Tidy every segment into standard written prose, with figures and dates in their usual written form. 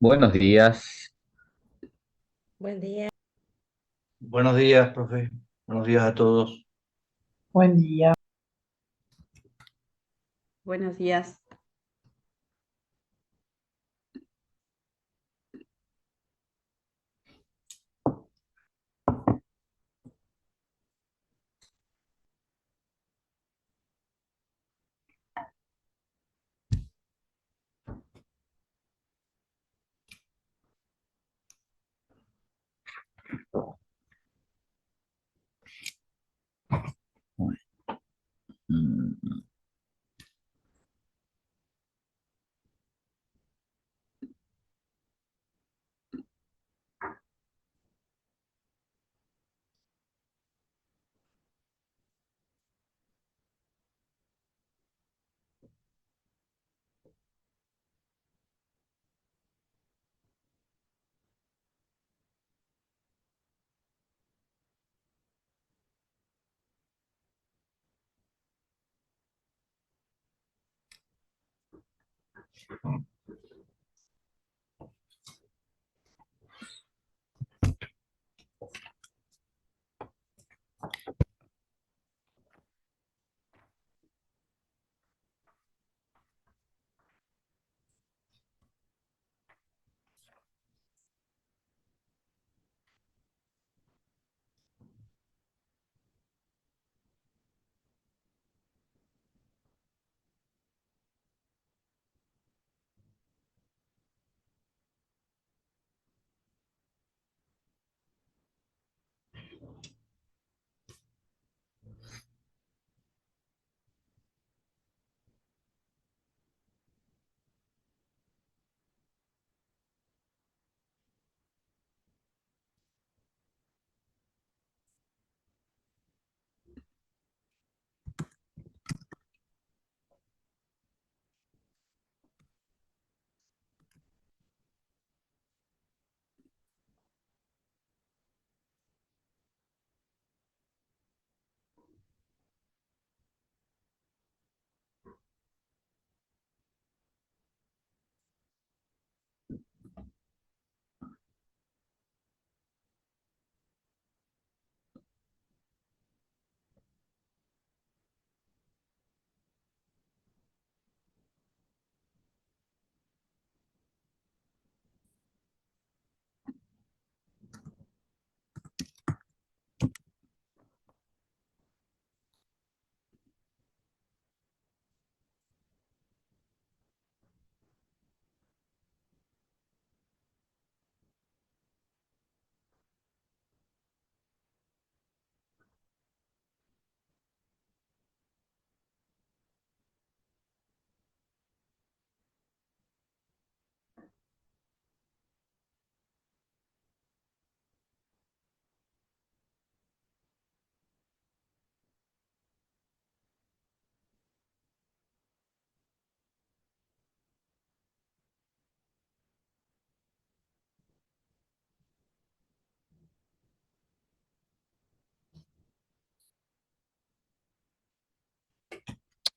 Buenos días. Buen día. Buenos días, profe. Buenos días a todos. Buen día. Buenos días. Mm,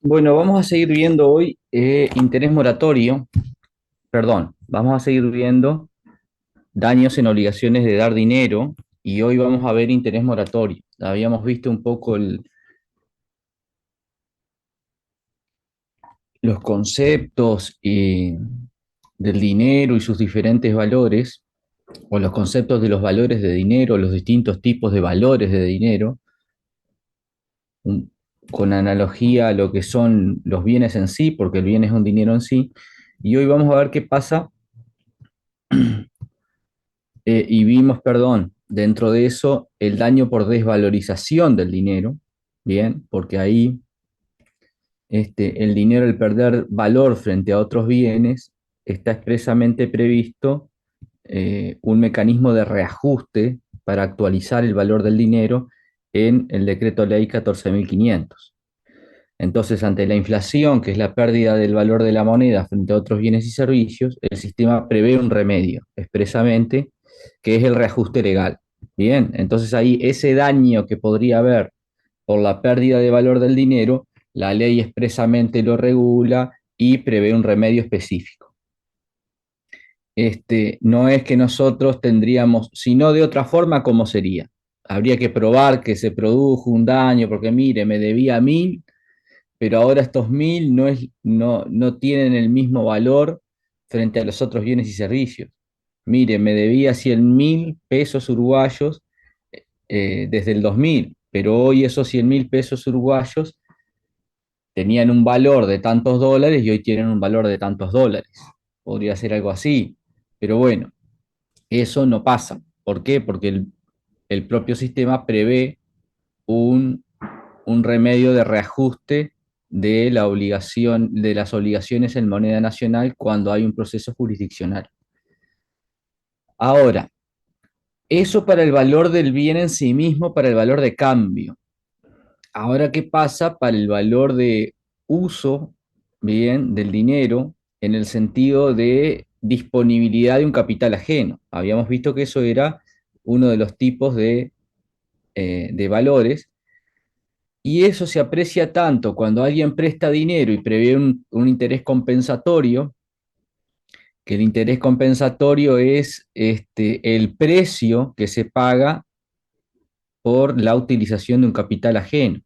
Bueno, vamos a seguir viendo hoy interés moratorio, perdón, vamos a seguir viendo daños en obligaciones de dar dinero y hoy vamos a ver interés moratorio. Habíamos visto un poco los conceptos del dinero y sus diferentes valores, o los conceptos de los valores de dinero, los distintos tipos de valores de dinero, un- con analogía a lo que son los bienes en sí, porque el bien es un dinero en sí. Y hoy vamos a ver qué pasa, y vimos, perdón, dentro de eso, el daño por desvalorización del dinero, bien, porque ahí el dinero, el perder valor frente a otros bienes, está expresamente previsto un mecanismo de reajuste para actualizar el valor del dinero en el decreto ley 14.500. Entonces, ante la inflación, que es la pérdida del valor de la moneda frente a otros bienes y servicios, el sistema prevé un remedio expresamente, que es el reajuste legal. Bien, entonces ahí ese daño que podría haber por la pérdida de valor del dinero, la ley expresamente lo regula y prevé un remedio específico. no es que nosotros tendríamos, sino de otra forma, ¿cómo sería? Habría que probar que se produjo un daño, porque mire, me debía 1.000, pero ahora estos 1.000 no tienen el mismo valor frente a los otros bienes y servicios. Mire, me debía 100.000 pesos uruguayos desde el 2000, pero hoy esos 100.000 pesos uruguayos tenían un valor de tantos dólares y hoy tienen un valor de tantos dólares. Podría ser algo así, pero bueno, eso no pasa. ¿Por qué? Porque el propio sistema prevé un, un remedio de reajuste de la obligación, de las obligaciones en moneda nacional cuando hay un proceso jurisdiccional. Ahora, eso para el valor del bien en sí mismo, para el valor de cambio. Ahora, ¿qué pasa para el valor de uso, bien, del dinero en el sentido de disponibilidad de un capital ajeno? Habíamos visto que eso era uno de los tipos de valores, y eso se aprecia tanto cuando alguien presta dinero y prevé un interés compensatorio, que el interés compensatorio es el precio que se paga por la utilización de un capital ajeno.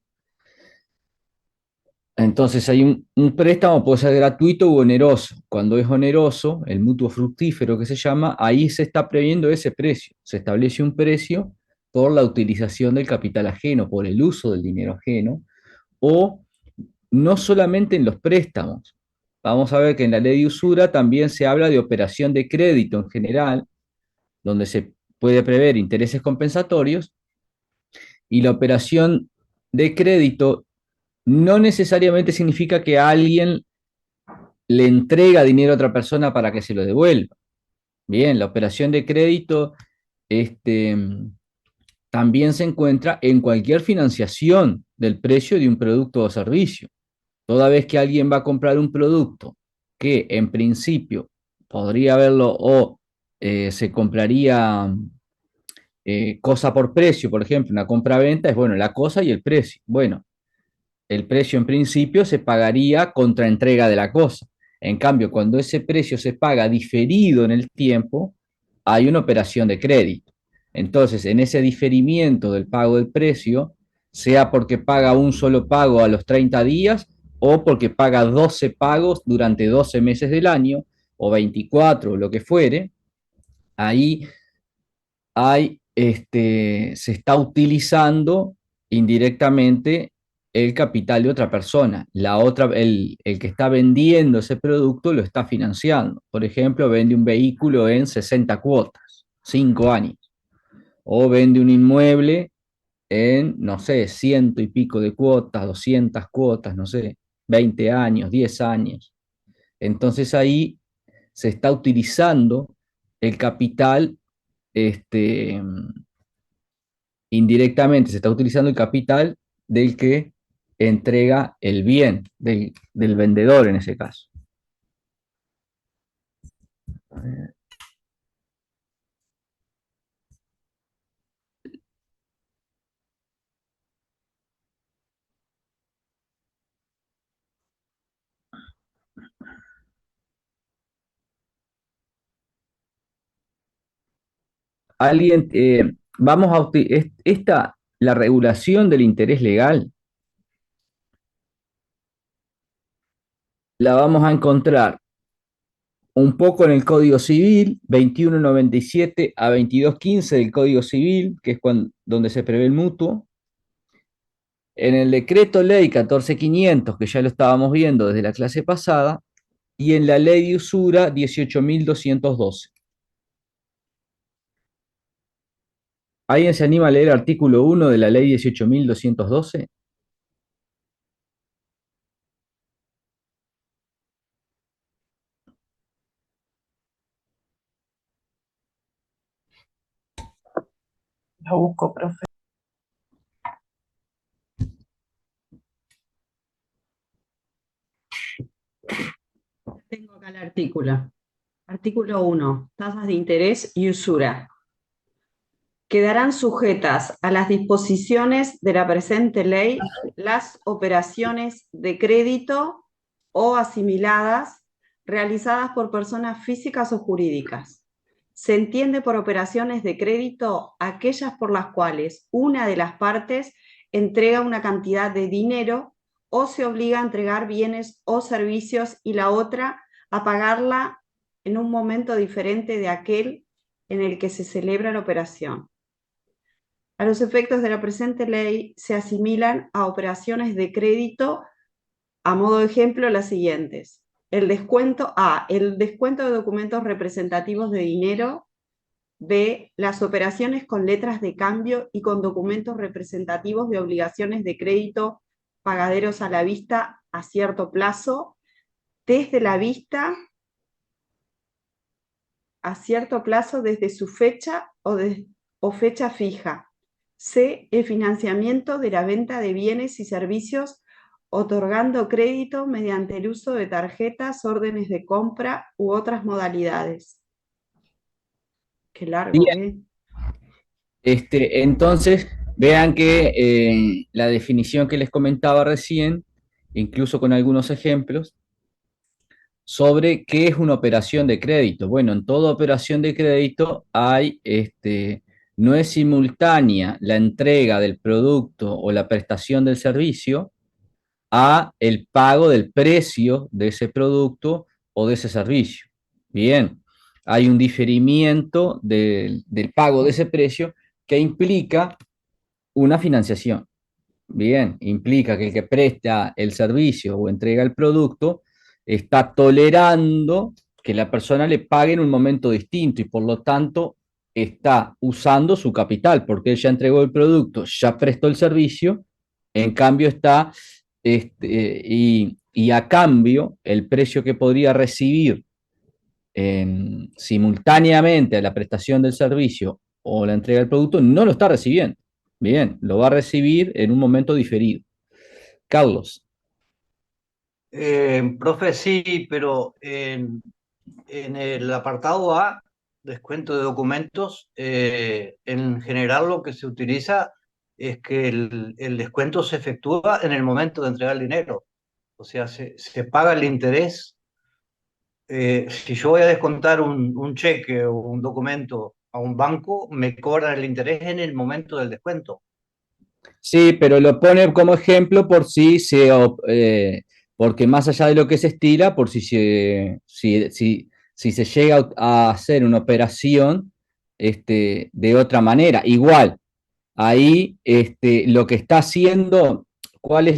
Entonces hay un préstamo, puede ser gratuito o oneroso. Cuando es oneroso, el mutuo fructífero que se llama, ahí se está previendo ese precio. Se establece un precio por la utilización del capital ajeno, por el uso del dinero ajeno, o no solamente en los préstamos. Vamos a ver que en la ley de usura también se habla de operación de crédito en general, donde se puede prever intereses compensatorios, y la operación de crédito no necesariamente significa que alguien le entrega dinero a otra persona para que se lo devuelva. Bien, la operación de crédito este, también se encuentra en cualquier financiación del precio de un producto o servicio. Toda vez que alguien va a comprar un producto que en principio podría haberlo o se compraría cosa por precio, por ejemplo, una compra-venta es, bueno, la cosa y el precio. Bueno, el precio en principio se pagaría contra entrega de la cosa. En cambio, cuando ese precio se paga diferido en el tiempo, hay una operación de crédito. Entonces, en ese diferimiento del pago del precio, sea porque paga un solo pago a los 30 días o porque paga 12 pagos durante 12 meses del año o 24 o lo que fuere, ahí se está utilizando indirectamente el capital de otra persona. El que está vendiendo ese producto lo está financiando. Por ejemplo, vende un vehículo en 60 cuotas, 5 años. O vende un inmueble en, no sé, ciento y pico de cuotas, 200 cuotas, no sé, 20 años, 10 años. Entonces ahí se está utilizando el capital este, indirectamente, se está utilizando el capital del que entrega el bien, del vendedor en ese caso. Alguien, vamos a la regulación del interés legal la vamos a encontrar un poco en el Código Civil, 2197 a 2215 del Código Civil, que es donde se prevé el mutuo. En el decreto ley 14500, que ya lo estábamos viendo desde la clase pasada, y en la ley de usura 18212. ¿Alguien se anima a leer el artículo 1 de la ley 18212? Lo busco, profe. Tengo acá el artículo. Artículo 1. Tasas de interés y usura. Quedarán sujetas a las disposiciones de la presente ley las operaciones de crédito o asimiladas realizadas por personas físicas o jurídicas. Se entiende por operaciones de crédito aquellas por las cuales una de las partes entrega una cantidad de dinero o se obliga a entregar bienes o servicios y la otra a pagarla en un momento diferente de aquel en el que se celebra la operación. A los efectos de la presente ley se asimilan a operaciones de crédito, a modo de ejemplo, las siguientes. El descuento de documentos representativos de dinero. B, las operaciones con letras de cambio y con documentos representativos de obligaciones de crédito pagaderos a la vista a cierto plazo, desde la vista a cierto plazo desde su fecha o fecha fija. C, el financiamiento de la venta de bienes y servicios otorgando crédito mediante el uso de tarjetas, órdenes de compra u otras modalidades. Qué largo, ¿eh? Entonces, vean que la definición que les comentaba recién, incluso con algunos ejemplos, sobre qué es una operación de crédito. Bueno, en toda operación de crédito no es simultánea la entrega del producto o la prestación del servicio a el pago del precio de ese producto o de ese servicio. Bien, hay un diferimiento del pago de ese precio que implica una financiación. Bien, implica que el que presta el servicio o entrega el producto está tolerando que la persona le pague en un momento distinto y por lo tanto está usando su capital porque él ya entregó el producto, ya prestó el servicio, en cambio está, y a cambio el precio que podría recibir simultáneamente a la prestación del servicio o la entrega del producto no lo está recibiendo. Bien, lo va a recibir en un momento diferido. Carlos. Profe, sí, pero en el apartado A, descuento de documentos, en general lo que se utiliza es que el descuento se efectúa en el momento de entregar el dinero. O sea, se paga el interés. Si yo voy a descontar un cheque o un documento a un banco, me cobran el interés en el momento del descuento. Sí, pero lo pone como ejemplo por porque más allá de lo que se estila, por si se llega a hacer una operación de otra manera. Igual, ahí lo que está haciendo, ¿cuál es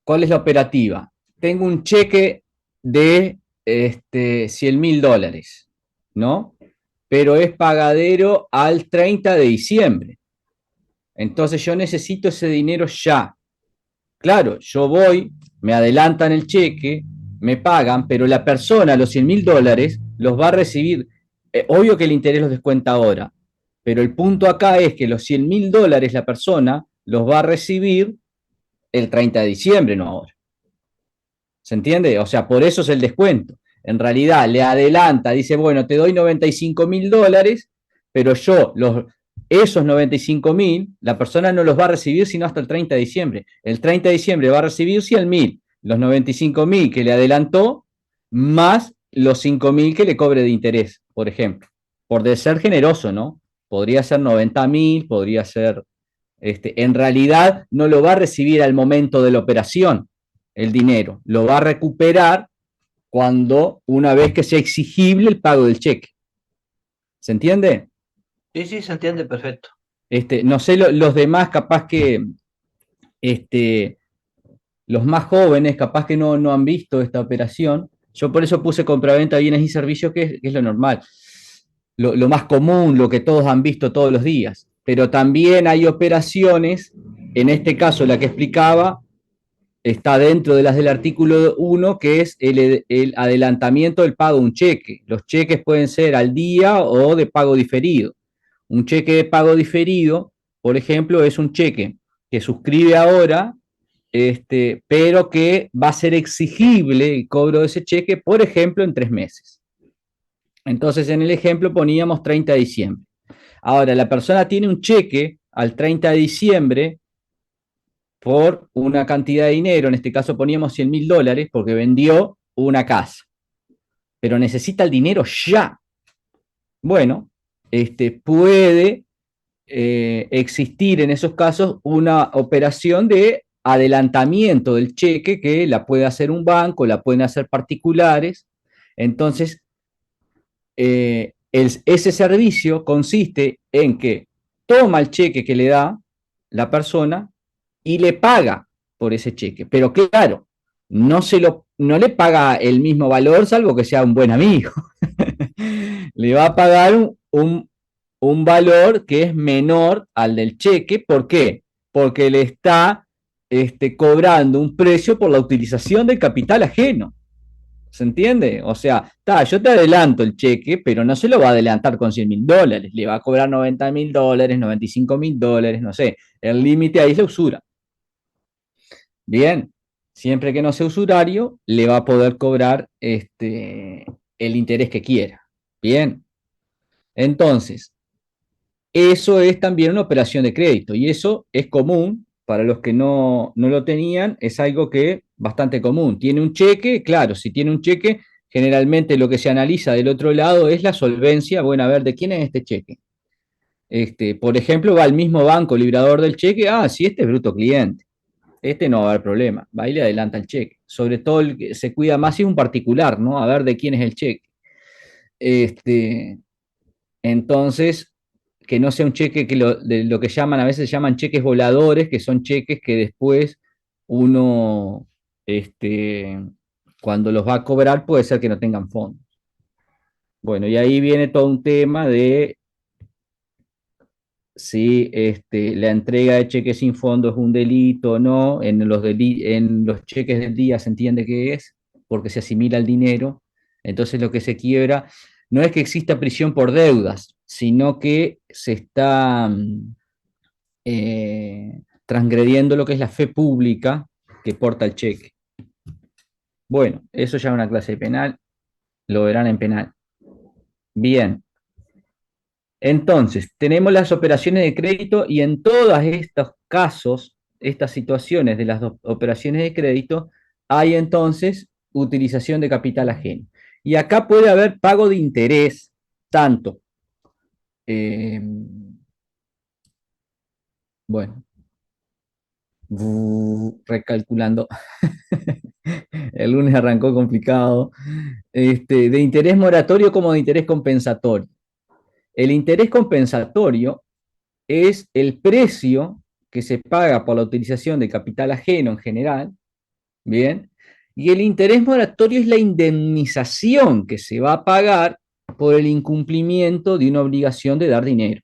cuál es la operativa? Tengo un cheque de $100.000, ¿no? Pero es pagadero al 30 de diciembre. Entonces yo necesito ese dinero ya. Claro, yo voy, me adelantan el cheque, me pagan, pero la persona los $100.000 los va a recibir. Obvio que el interés los descuenta ahora, pero el punto acá es que los $100.000 la persona los va a recibir el 30 de diciembre, no ahora. ¿Se entiende? O sea, por eso es el descuento. En realidad le adelanta, dice, bueno, te doy $95.000, pero esos 95.000, la persona no los va a recibir sino hasta el 30 de diciembre. El 30 de diciembre va a recibir 100.000, los 95.000 que le adelantó, más los 5.000 que le cobre de interés, por ejemplo. Por de ser generoso, ¿no? Podría ser 90.000, podría ser... en realidad no lo va a recibir al momento de la operación, el dinero. Lo va a recuperar una vez que sea exigible el pago del cheque. ¿Se entiende? Sí, sí, se entiende perfecto. No sé, los demás capaz que, los más jóvenes capaz que no han visto esta operación. Yo por eso puse compraventa de bienes y servicios, que es lo normal, lo más común, lo que todos han visto todos los días. Pero también hay operaciones, en este caso la que explicaba, está dentro de las del artículo 1, que es el adelantamiento del pago de un cheque. Los cheques pueden ser al día o de pago diferido. Un cheque de pago diferido, por ejemplo, es un cheque que suscribe ahora, pero que va a ser exigible el cobro de ese cheque, por ejemplo, en 3 meses. Entonces, en el ejemplo poníamos 30 de diciembre. Ahora, la persona tiene un cheque al 30 de diciembre por una cantidad de dinero, en este caso poníamos $100.000 porque vendió una casa, pero necesita el dinero ya. Bueno, puede existir en esos casos una operación de adelantamiento del cheque que la puede hacer un banco, la pueden hacer particulares. Entonces, ese servicio consiste en que toma el cheque que le da la persona y le paga por ese cheque. Pero claro, no le paga el mismo valor, salvo que sea un buen amigo. Le va a pagar un valor que es menor al del cheque. ¿Por qué? Porque le está cobrando un precio por la utilización del capital ajeno. ¿Se entiende? O sea, yo te adelanto el cheque, pero no se lo va a adelantar con $100.000. Le va a cobrar $90.000, $95.000, no sé. El límite ahí es la usura. Bien, siempre que no sea usurario, le va a poder cobrar el interés que quiera. Bien, entonces, eso es también una operación de crédito y eso es común para los que no lo tenían, es algo que es bastante común. Tiene un cheque, claro, si tiene un cheque, generalmente lo que se analiza del otro lado es la solvencia. Bueno, a ver, ¿de quién es este cheque? Por ejemplo, va al mismo banco librador del cheque, sí, este es bruto cliente, no va a haber problema, va y le adelanta el cheque. Sobre todo el que se cuida más si es un particular, ¿no? A ver de quién es el cheque. Entonces, que no sea un cheque de lo que llaman, a veces llaman cheques voladores, que son cheques que después uno, cuando los va a cobrar, puede ser que no tengan fondos. Bueno, y ahí viene todo un tema de si la entrega de cheques sin fondo es un delito o no. En los cheques del día se entiende que es, porque se asimila el dinero. Entonces lo que se quiebra no es que exista prisión por deudas, sino que se está transgrediendo lo que es la fe pública que porta el cheque. Bueno, eso ya es una clase penal, lo verán en penal. Bien. Entonces, tenemos las operaciones de crédito y en todos estos casos, estas situaciones de las operaciones de crédito, hay entonces utilización de capital ajeno. Y acá puede haber pago de interés, tanto, bueno, recalculando, el lunes arrancó complicado, de interés moratorio como de interés compensatorio. El interés compensatorio es el precio que se paga por la utilización de capital ajeno en general, ¿bien? Y el interés moratorio es la indemnización que se va a pagar por el incumplimiento de una obligación de dar dinero.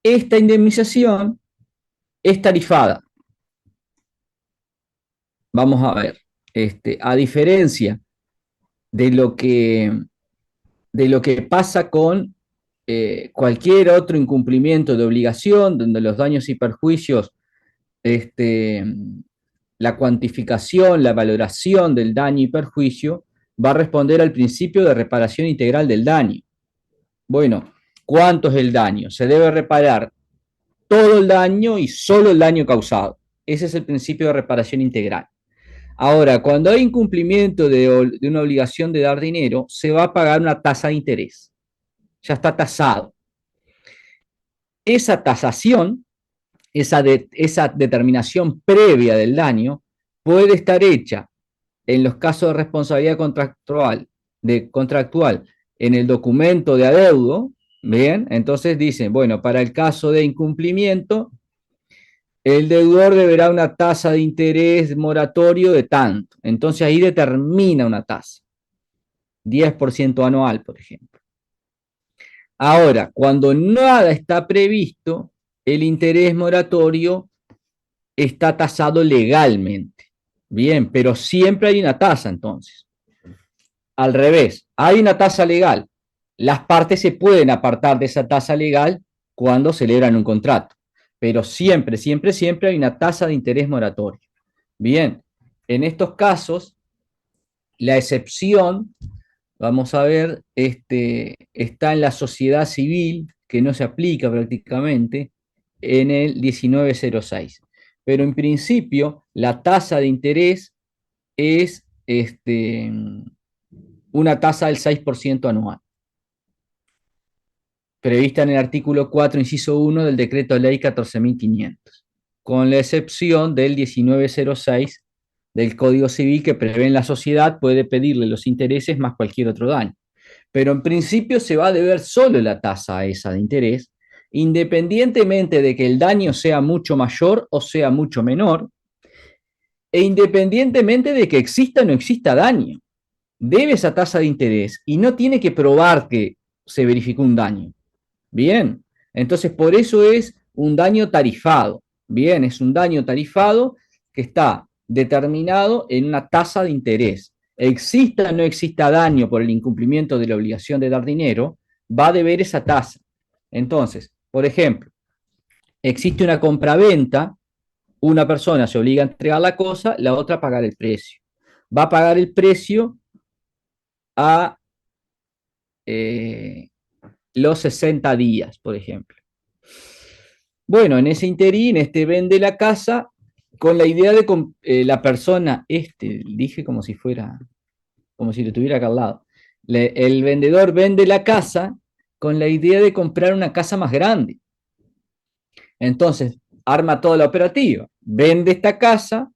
Esta indemnización es tarifada. Vamos a ver, a diferencia de lo que pasa con cualquier otro incumplimiento de obligación, donde los daños y perjuicios, la cuantificación, la valoración del daño y perjuicio va a responder al principio de reparación integral del daño. Bueno, ¿cuánto es el daño? Se debe reparar todo el daño y solo el daño causado. Ese es el principio de reparación integral. Ahora, cuando hay incumplimiento de una obligación de dar dinero, se va a pagar una tasa de interés. Ya está tasado. Esa tasación, esa determinación previa del daño, puede estar hecha en los casos de responsabilidad contractual en el documento de adeudo. Bien, entonces dicen, bueno, para el caso de incumplimiento, el deudor deberá una tasa de interés moratorio de tanto. Entonces ahí determina una tasa, 10% anual, por ejemplo. Ahora, cuando nada está previsto, el interés moratorio está tasado legalmente. Bien, pero siempre hay una tasa entonces. Al revés, hay una tasa legal. Las partes se pueden apartar de esa tasa legal cuando celebran un contrato, pero siempre, siempre, siempre hay una tasa de interés moratorio. Bien, en estos casos, la excepción, vamos a ver, está en la sociedad civil, que no se aplica prácticamente, en el 1906. Pero en principio, la tasa de interés es una tasa del 6% anual, prevista en el artículo 4, inciso 1 del decreto de ley 14.500, con la excepción del 1906 del Código Civil, que prevé en la sociedad puede pedirle los intereses más cualquier otro daño. Pero en principio se va a deber solo la tasa esa de interés, independientemente de que el daño sea mucho mayor o sea mucho menor, e independientemente de que exista o no exista daño. Debe esa tasa de interés y no tiene que probar que se verificó un daño. Bien, entonces por eso es un daño tarifado. Bien, es un daño tarifado que está determinado en una tasa de interés. Exista o no exista daño por el incumplimiento de la obligación de dar dinero, va a deber esa tasa. Entonces, por ejemplo, existe una compraventa, una persona se obliga a entregar la cosa, la otra a pagar el precio. Va a pagar el precio a los 60 días, por ejemplo. Bueno, en ese interín, vende la casa con la idea de la persona, dije como si fuera, como si lo tuviera acá al lado. El vendedor vende la casa con la idea de comprar una casa más grande. Entonces, arma toda la operativa. Vende esta casa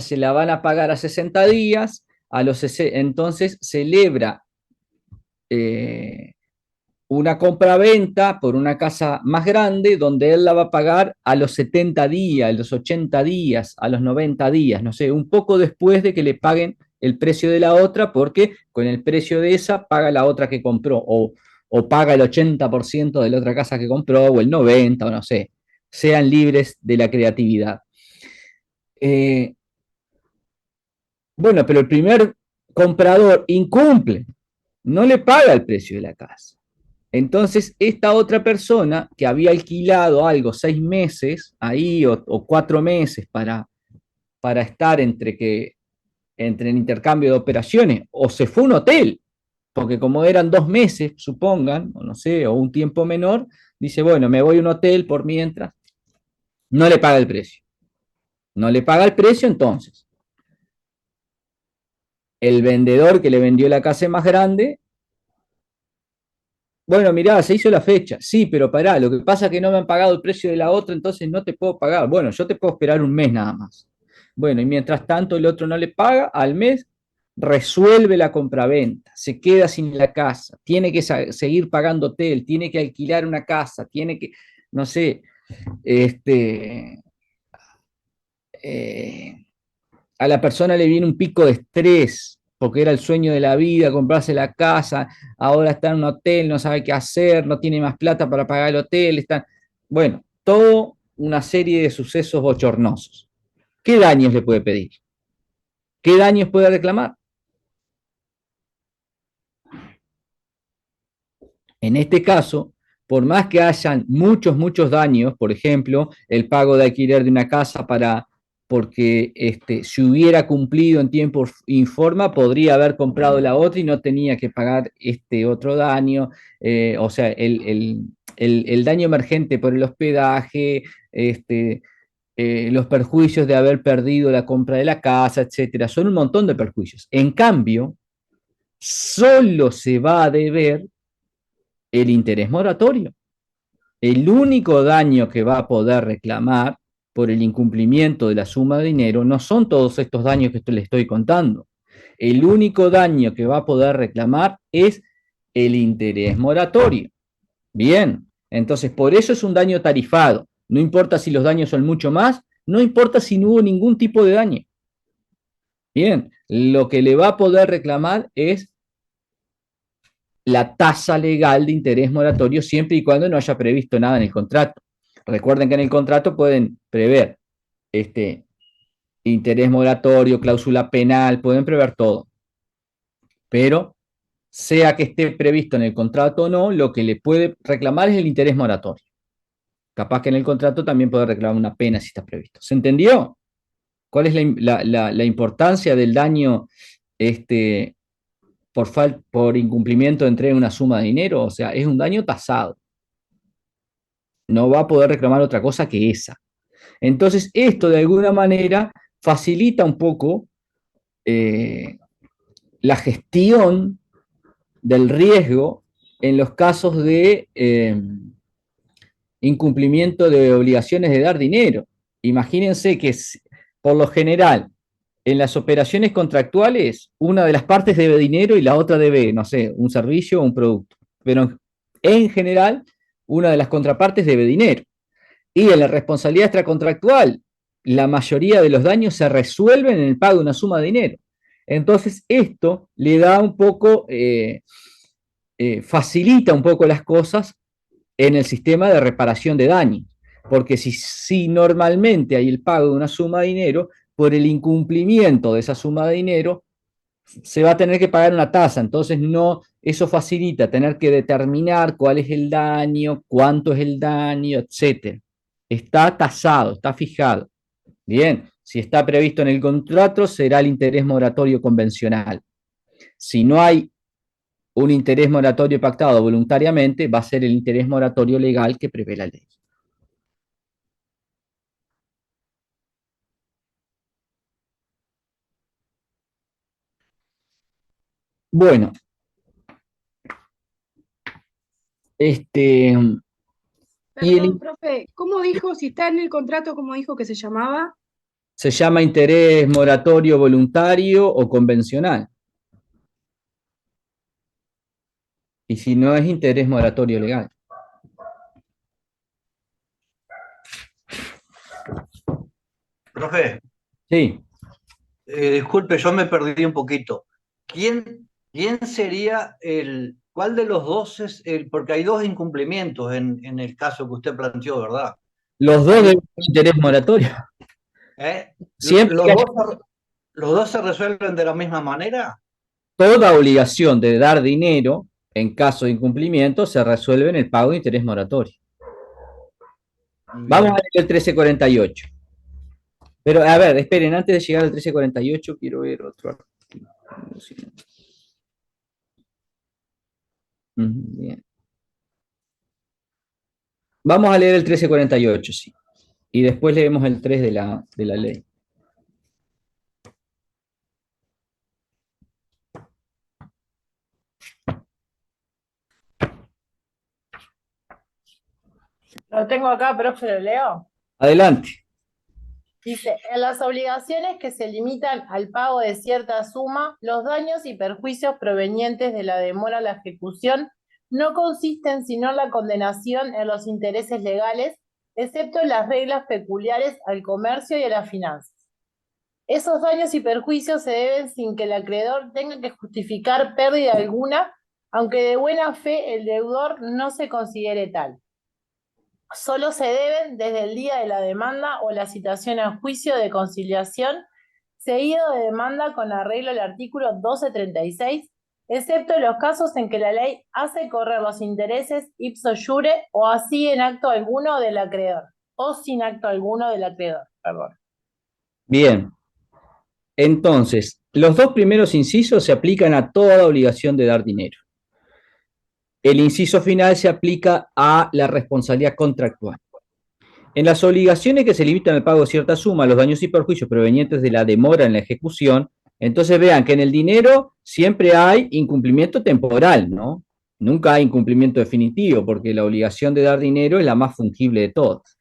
se la van a pagar a 60 días, entonces celebra una compra-venta por una casa más grande, donde él la va a pagar a los 70 días, a los 80 días, a los 90 días, no sé, un poco después de que le paguen el precio de la otra, porque con el precio de esa paga la otra que compró, o paga el 80% de la otra casa que compró, o el 90%, o no sé, sean libres de la creatividad. Bueno, pero el primer comprador incumple, no le paga el precio de la casa. Entonces, esta otra persona que había alquilado algo 6 meses ahí o 4 meses para estar entre el intercambio de operaciones, o se fue a un hotel, porque como eran 2 meses, supongan, o no sé, o un tiempo menor, dice, bueno, me voy a un hotel por mientras, no le paga el precio. No le paga el precio, entonces. El vendedor que le vendió la casa más grande, bueno, mirá, se hizo la fecha. Sí, pero pará, lo que pasa es que no me han pagado el precio de la otra, entonces no te puedo pagar. Bueno, yo te puedo esperar un mes nada más. Bueno, y mientras tanto el otro no le paga, al mes resuelve la compraventa, se queda sin la casa, tiene que seguir pagando hotel, tiene que alquilar una casa, tiene que, no sé, a la persona le viene un pico de estrés, porque era el sueño de la vida, comprarse la casa, ahora está en un hotel, no sabe qué hacer, no tiene más plata para pagar el hotel, bueno, toda una serie de sucesos bochornosos. ¿Qué daños le puede pedir? ¿Qué daños puede reclamar? En este caso, por más que hayan muchos daños, por ejemplo, el pago de alquiler de una casa porque si hubiera cumplido en tiempo y forma, podría haber comprado la otra y no tenía que pagar este otro daño, o sea, el daño emergente por el hospedaje, los perjuicios de haber perdido la compra de la casa, etcétera, son un montón de perjuicios. En cambio, solo se va a deber el interés moratorio. El único daño que va a poder reclamar por el incumplimiento de la suma de dinero no son todos estos daños que le estoy contando. El único daño que va a poder reclamar es el interés moratorio. Bien, entonces por eso es un daño tarifado. No importa si los daños son mucho más, no importa si no hubo ningún tipo de daño. Bien, lo que le va a poder reclamar es la tasa legal de interés moratorio siempre y cuando no haya previsto nada en el contrato. Recuerden que en el contrato pueden prever interés moratorio, cláusula penal, pueden prever todo. Pero sea que esté previsto en el contrato o no, lo que le puede reclamar es el interés moratorio. Capaz que en el contrato también puede reclamar una pena si está previsto. ¿Se entendió? ¿Cuál es la importancia del daño por incumplimiento de entrega de una suma de dinero, o sea, es un daño tasado. No va a poder reclamar otra cosa que esa. Entonces, esto de alguna manera facilita un poco la gestión del riesgo en los casos de incumplimiento de obligaciones de dar dinero. Imagínense que por lo general en las operaciones contractuales una de las partes debe dinero y la otra debe, no sé, un servicio o un producto. Pero en general una de las contrapartes debe dinero. Y en la responsabilidad extracontractual la mayoría de los daños se resuelven en el pago de una suma de dinero. Entonces esto le da un poco, facilita un poco las cosas en el sistema de reparación de daños. Porque si normalmente hay el pago de una suma de dinero, por el incumplimiento de esa suma de dinero, se va a tener que pagar una tasa. Entonces, no, eso facilita tener que determinar cuál es el daño, cuánto es el daño, etcétera. Está tasado, está fijado. Bien, si está previsto en el contrato, será el interés moratorio convencional. Si no hay un interés moratorio pactado voluntariamente, va a ser el interés moratorio legal que prevé la ley. Bueno, Perdón, profe, ¿cómo dijo, si está en el contrato, cómo dijo que se llamaba? se llama interés moratorio voluntario o convencional. Y si no, es interés moratorio legal. Profe, Sí, disculpe, yo me perdí un poquito. ¿Quién sería cuál de los dos es porque hay dos incumplimientos en el caso que usted planteó, ¿verdad? los dos Hay, deben tener interés moratorio. ¿eh? Siempre que haya ¿Los dos se resuelven de la misma manera? toda obligación de dar dinero, en caso de incumplimiento, se resuelve en el pago de interés moratorio. Vamos a Bien. ver el 1348. Pero, a ver, esperen, antes de llegar al 1348, quiero ver otro artículo. Bien. Vamos a leer el 1348, sí. Y después leemos el 3 de la ley. Lo tengo acá, profe, lo leo. Adelante. Dice, en las obligaciones que se limitan al pago de cierta suma, los daños y perjuicios provenientes de la demora a la ejecución no consisten sino en la condenación en los intereses legales, excepto en las reglas peculiares al comercio y a las finanzas. Esos daños y perjuicios se deben sin que el acreedor tenga que justificar pérdida alguna, aunque de buena fe el deudor no se considere tal. Solo se deben desde el día de la demanda o la citación a juicio de conciliación, seguido de demanda con arreglo al artículo 1236, excepto en los casos en que la ley hace correr los intereses ipso iure o así en acto alguno del acreedor, o sin acto alguno del acreedor, perdón. Bien. Entonces, los dos primeros incisos se aplican a toda obligación de dar dinero. El inciso final se aplica a la responsabilidad contractual. En las obligaciones que se limitan al pago de cierta suma, los daños y perjuicios provenientes de la demora en la ejecución, entonces vean que en el dinero siempre hay incumplimiento temporal, ¿no? Nunca hay incumplimiento definitivo, porque la obligación de dar dinero es la más fungible de todas.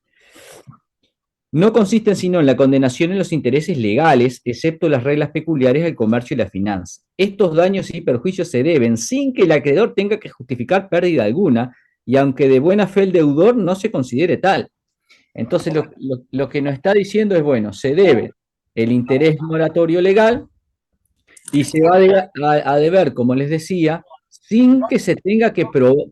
No consisten sino en la condenación en los intereses legales, excepto las reglas peculiares del comercio y la finanza. Estos daños y perjuicios se deben sin que el acreedor tenga que justificar pérdida alguna, y aunque de buena fe el deudor no se considere tal. Entonces, lo que nos está diciendo es, bueno, se debe el interés moratorio legal y se va a deber, como les decía, sin que se tenga que probar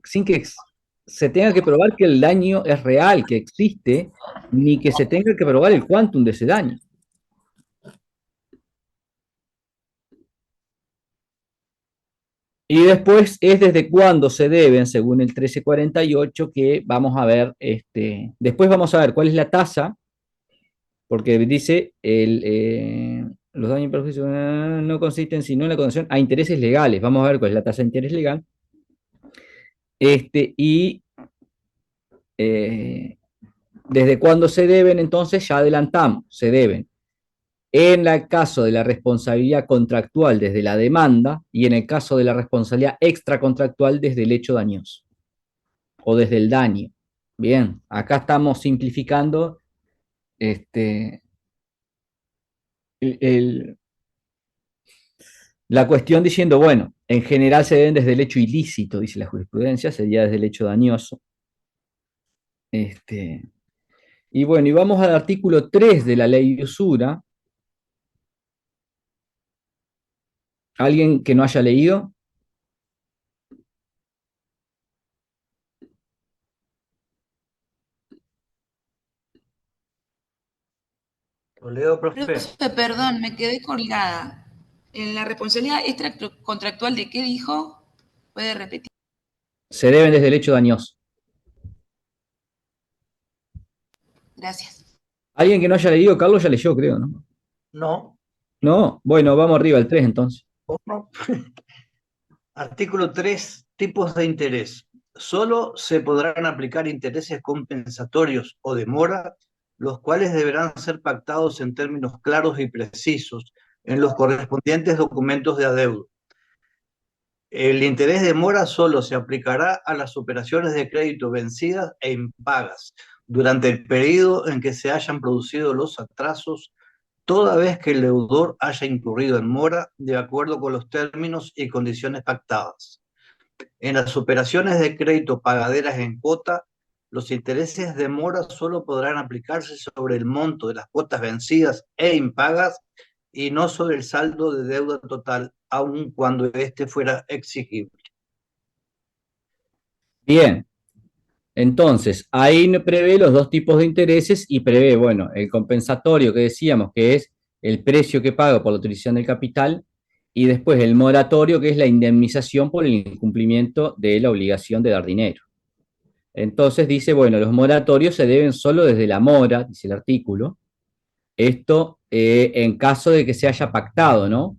que el daño es real, que existe, ni que se tenga que probar el quantum de ese daño. Y después es desde cuándo se deben, según el 1348, que vamos a ver, después vamos a ver cuál es la tasa, porque dice los daños y perjuicios no consisten sino en la condición a intereses legales. Vamos a ver cuál es la tasa de interés legal. Y desde cuándo se deben, entonces ya adelantamos, se deben en el caso de la responsabilidad contractual desde la demanda y en el caso de la responsabilidad extracontractual desde el hecho dañoso o desde el daño. Bien, acá estamos simplificando el, la cuestión diciendo, bueno, en general se deben desde el hecho ilícito, dice la jurisprudencia, sería desde el hecho dañoso. Y bueno, y vamos al artículo 3 de la ley de usura. ¿Alguien que no haya leído? Lo leo, profe. Profe, perdón, me quedé colgada. En la responsabilidad extracontractual, ¿de qué dijo? ¿Puede repetir? Se deben desde el hecho dañoso. Gracias. ¿Alguien que no haya leído? Carlos ya leyó, creo, ¿no? No. No, bueno, vamos arriba al 3 entonces. No. Artículo 3. Tipos de interés. Solo se podrán aplicar intereses compensatorios o de mora, los cuales deberán ser pactados en términos claros y precisos en los correspondientes documentos de adeudo. El interés de mora solo se aplicará a las operaciones de crédito vencidas e impagas durante el periodo en que se hayan producido los atrasos, toda vez que el deudor haya incurrido en mora de acuerdo con los términos y condiciones pactadas. En las operaciones de crédito pagaderas en cuota, los intereses de mora solo podrán aplicarse sobre el monto de las cuotas vencidas e impagas y no sobre el saldo de deuda total, aun cuando éste fuera exigible. Bien, entonces, ahí prevé los dos tipos de intereses y prevé, bueno, el compensatorio que decíamos que es el precio que pago por la utilización del capital y después el moratorio que es la indemnización por el incumplimiento de la obligación de dar dinero. Entonces dice, bueno, los moratorios se deben solo desde la mora, dice el artículo, esto en caso de que se haya pactado, ¿no?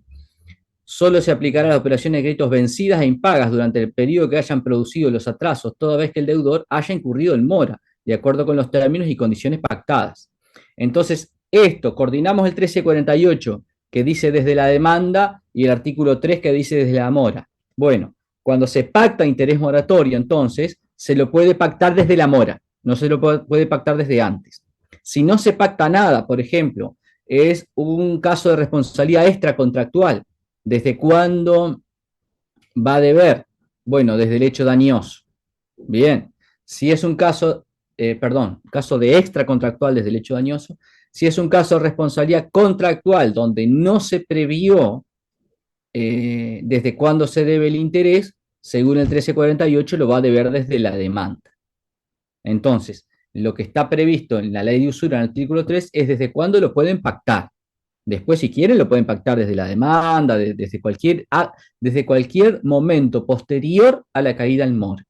Solo se aplicará a las operaciones de créditos vencidas e impagas durante el periodo que hayan producido los atrasos, toda vez que el deudor haya incurrido en mora, de acuerdo con los términos y condiciones pactadas. Entonces, esto, coordinamos el 1348, que dice desde la demanda, y el artículo 3, que dice desde la mora. Bueno, cuando se pacta interés moratorio, entonces, se lo puede pactar desde la mora, no se lo puede pactar desde antes. Si no se pacta nada, por ejemplo, es un caso de responsabilidad extracontractual. ¿Desde cuándo va a deber? Bueno, desde el hecho dañoso. Bien, si es un caso, caso de extracontractual desde el hecho dañoso, si es un caso de responsabilidad contractual donde no se previó desde cuándo se debe el interés, según el 1348 lo va a deber desde la demanda. Entonces, lo que está previsto en la ley de usura en el artículo 3 es desde cuándo lo pueden pactar. Después, si quieren, lo pueden pactar desde la demanda, desde cualquier momento posterior a la caída en mora.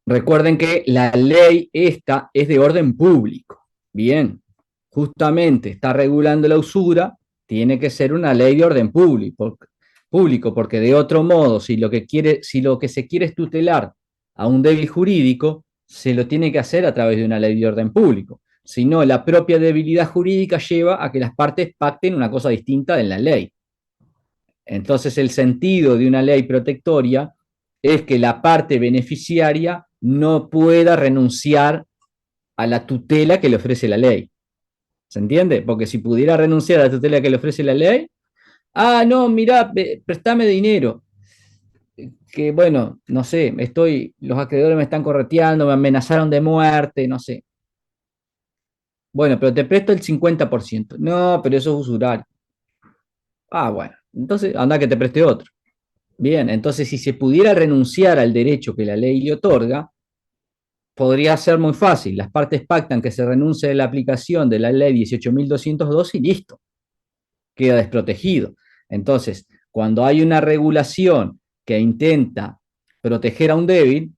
Recuerden que la ley esta es de orden público. Bien, justamente está regulando la usura, tiene que ser una ley de orden público, porque de otro modo, si lo que se quiere es tutelar a un débil jurídico, se lo tiene que hacer a través de una ley de orden público. Si no, la propia debilidad jurídica lleva a que las partes pacten una cosa distinta en la ley. Entonces, el sentido de una ley protectoria es que la parte beneficiaria no pueda renunciar a la tutela que le ofrece la ley. ¿Se entiende? Porque si pudiera renunciar a la tutela que le ofrece la ley, no, mirá, préstame dinero. Que bueno, no sé, los acreedores me están correteando, me amenazaron de muerte, no sé. Bueno, pero te presto el 50%. No, pero eso es usurario. Bueno, entonces anda que te preste otro. Bien, entonces si se pudiera renunciar al derecho que la ley le otorga, podría ser muy fácil. Las partes pactan que se renuncie a la aplicación de la ley 18.202 y listo. Queda desprotegido. Entonces, cuando hay una regulación que intenta proteger a un débil,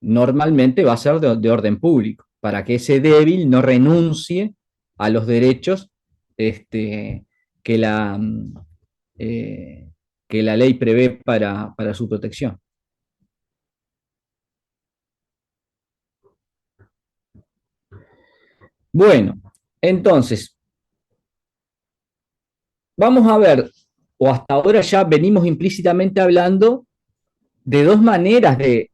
normalmente va a ser de orden público, para que ese débil no renuncie a los derechos que la, eh, que la ley prevé para su protección. Bueno, entonces, vamos a ver, o hasta ahora ya venimos implícitamente hablando de dos maneras de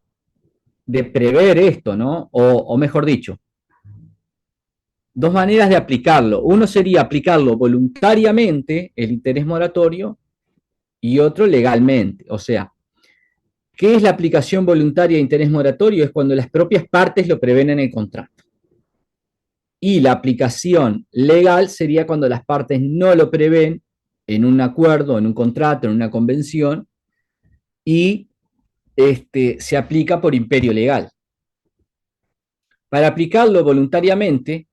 prever esto, ¿no? O mejor dicho, dos maneras de aplicarlo. Uno sería aplicarlo voluntariamente, el interés moratorio, y otro legalmente. O sea, ¿qué es la aplicación voluntaria de interés moratorio? Es cuando las propias partes lo prevén en el contrato. Y la aplicación legal sería cuando las partes no lo prevén en un acuerdo, en un contrato, en una convención, y se aplica por imperio legal. Para aplicarlo voluntariamente,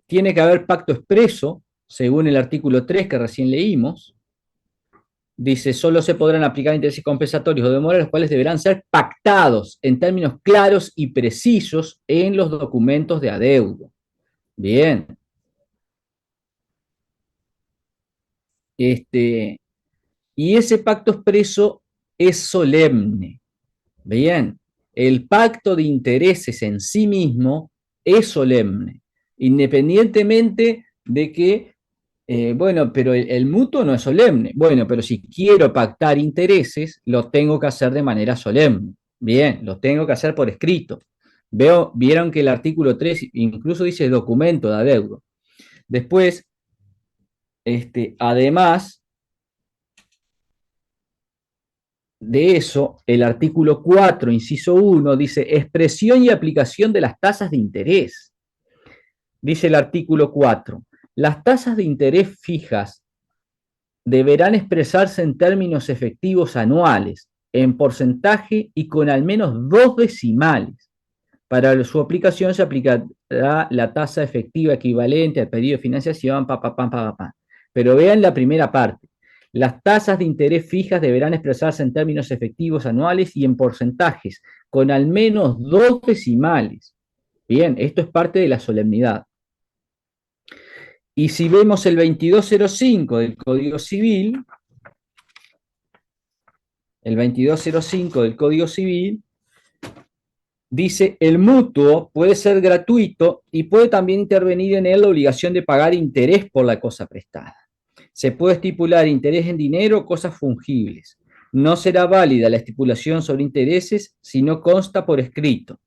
tiene que haber pacto expreso, según el artículo 3 que recién leímos. Dice, solo se podrán aplicar intereses compensatorios o de mora, los cuales deberán ser pactados en términos claros y precisos en los documentos de adeudo. Bien. Y ese pacto expreso es solemne. Bien. El pacto de intereses en sí mismo es solemne, independientemente de que, bueno, pero el mutuo no es solemne. Bueno, pero si quiero pactar intereses, lo tengo que hacer de manera solemne. Bien, lo tengo que hacer por escrito. Vieron que el artículo 3 incluso dice documento de adeudo. Después, además de eso, el artículo 4, inciso 1, dice expresión y aplicación de las tasas de interés. Dice el artículo 4, las tasas de interés fijas deberán expresarse en términos efectivos anuales, en porcentaje y con al menos 2 decimales. Para su aplicación se aplicará la tasa efectiva equivalente al periodo de financiación, Pero vean la primera parte. Las tasas de interés fijas deberán expresarse en términos efectivos anuales y en porcentajes, con al menos 2 decimales. Bien, esto es parte de la solemnidad. Y si vemos el 2205 del Código Civil, el 2205 del Código Civil, dice, el mutuo puede ser gratuito y puede también intervenir en él la obligación de pagar interés por la cosa prestada. Se puede estipular interés en dinero o cosas fungibles. No será válida la estipulación sobre intereses si no consta por escrito.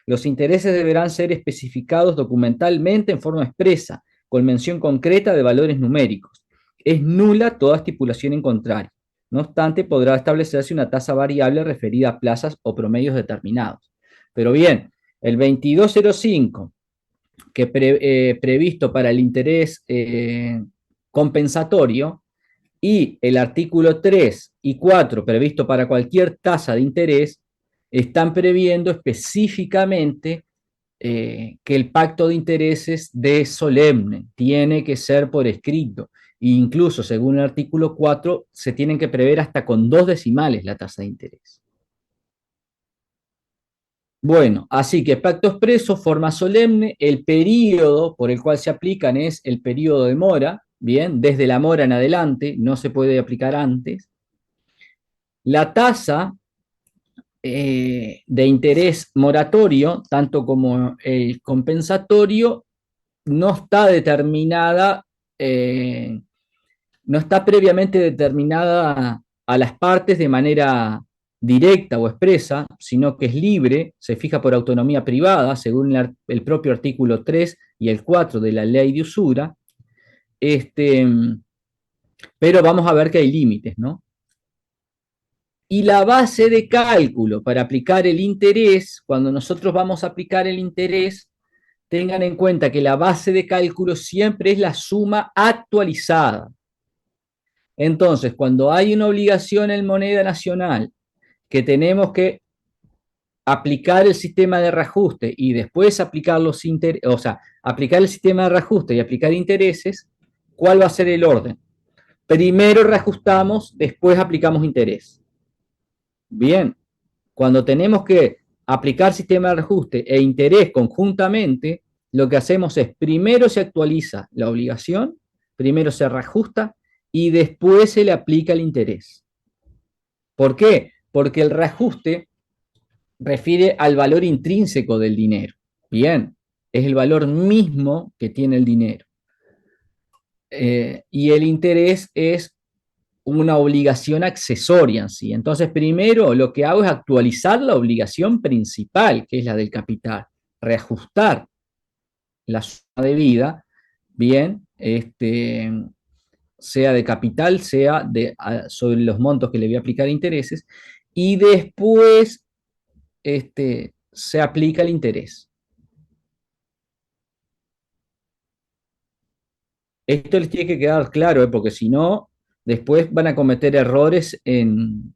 Los intereses deberán ser especificados documentalmente en forma expresa, con mención concreta de valores numéricos. Es nula toda estipulación en contrario. No obstante, podrá establecerse una tasa variable referida a plazas o promedios determinados. Pero bien, el 2205, que previsto para el interés compensatorio, y el artículo 3 y 4, previsto para cualquier tasa de interés, están previendo específicamente que el pacto de intereses de solemne tiene que ser por escrito. E incluso, según el artículo 4, se tienen que prever hasta con 2 decimales la tasa de interés. Bueno, así que pacto expreso, forma solemne, el periodo por el cual se aplican es el periodo de mora, bien, desde la mora en adelante, no se puede aplicar antes. La tasa de interés moratorio, tanto como el compensatorio, no está determinada, no está previamente determinada a las partes de manera directa o expresa, sino que es libre, se fija por autonomía privada, según el propio artículo 3 y el 4 de la ley de usura, pero vamos a ver que hay límites, ¿no? Y la base de cálculo para aplicar el interés, cuando nosotros vamos a aplicar el interés, tengan en cuenta que la base de cálculo siempre es la suma actualizada. Entonces, cuando hay una obligación en moneda nacional que tenemos que aplicar el sistema de reajuste y después aplicar aplicar el sistema de reajuste y aplicar intereses, ¿cuál va a ser el orden? Primero reajustamos, después aplicamos interés. Bien, cuando tenemos que aplicar sistema de reajuste e interés conjuntamente, lo que hacemos es, primero se actualiza la obligación, primero se reajusta y después se le aplica el interés. ¿Por qué? Porque el reajuste refiere al valor intrínseco del dinero. Bien, es el valor mismo que tiene el dinero. Y el interés es una obligación accesoria en sí. Entonces, primero lo que hago es actualizar la obligación principal, que es la del capital, reajustar la suma de vida, bien, sea de capital, sea sobre los montos que le voy a aplicar intereses, y después se aplica el interés. Esto les tiene que quedar claro, porque si no, después van a cometer errores en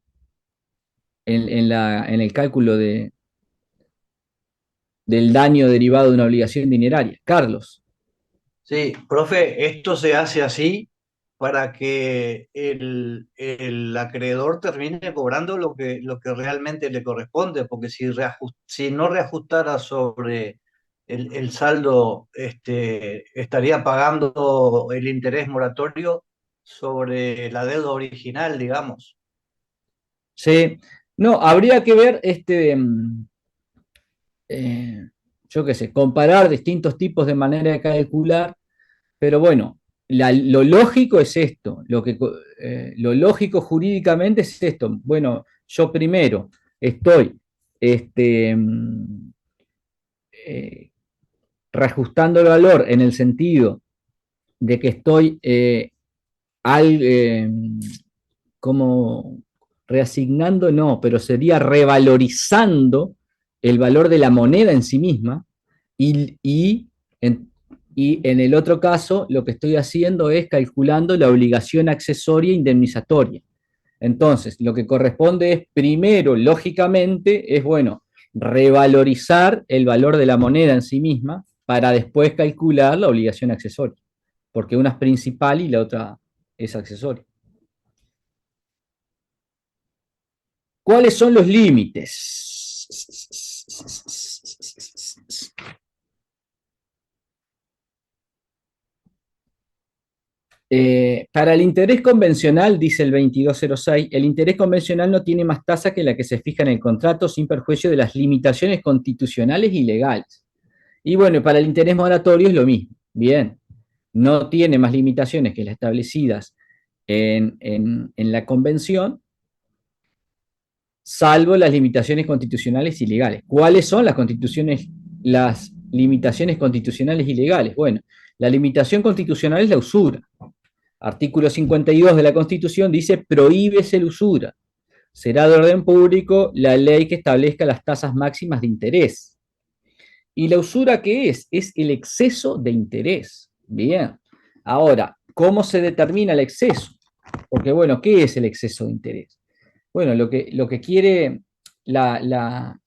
el cálculo del daño derivado de una obligación dineraria. Carlos. Sí, profe, esto se hace así para que el acreedor termine cobrando lo que realmente le corresponde, porque si no reajustara sobre el saldo, estaría pagando el interés moratorio sobre la deuda original, digamos. Sí, no, habría que ver, yo qué sé, comparar distintos tipos de manera de calcular, pero bueno, lo lógico es esto, lo lógico jurídicamente es esto. Bueno, yo primero estoy eh, reajustando el valor en el sentido de que estoy como reasignando, no, pero sería revalorizando el valor de la moneda en sí misma y en el otro caso lo que estoy haciendo es calculando la obligación accesoria indemnizatoria. Entonces, lo que corresponde es primero, lógicamente, es bueno, revalorizar el valor de la moneda en sí misma para después calcular la obligación accesoria, porque una es principal y la otra es accesoria. ¿Cuáles son los límites? Para el interés convencional, dice el 2206, el interés convencional no tiene más tasa que la que se fija en el contrato sin perjuicio de las limitaciones constitucionales y legales. Y bueno, para el interés moratorio es lo mismo. Bien, no tiene más limitaciones que las establecidas en la convención, salvo las limitaciones constitucionales y legales. ¿Cuáles son las limitaciones constitucionales y legales? Bueno, la limitación constitucional es la usura. Artículo 52 de la Constitución dice, prohíbese la usura. Será de orden público la ley que establezca las tasas máximas de interés. ¿Y la usura qué es? Es el exceso de interés. Bien. Ahora, ¿cómo se determina el exceso? Porque, bueno, ¿qué es el exceso de interés? Bueno, lo que quiere la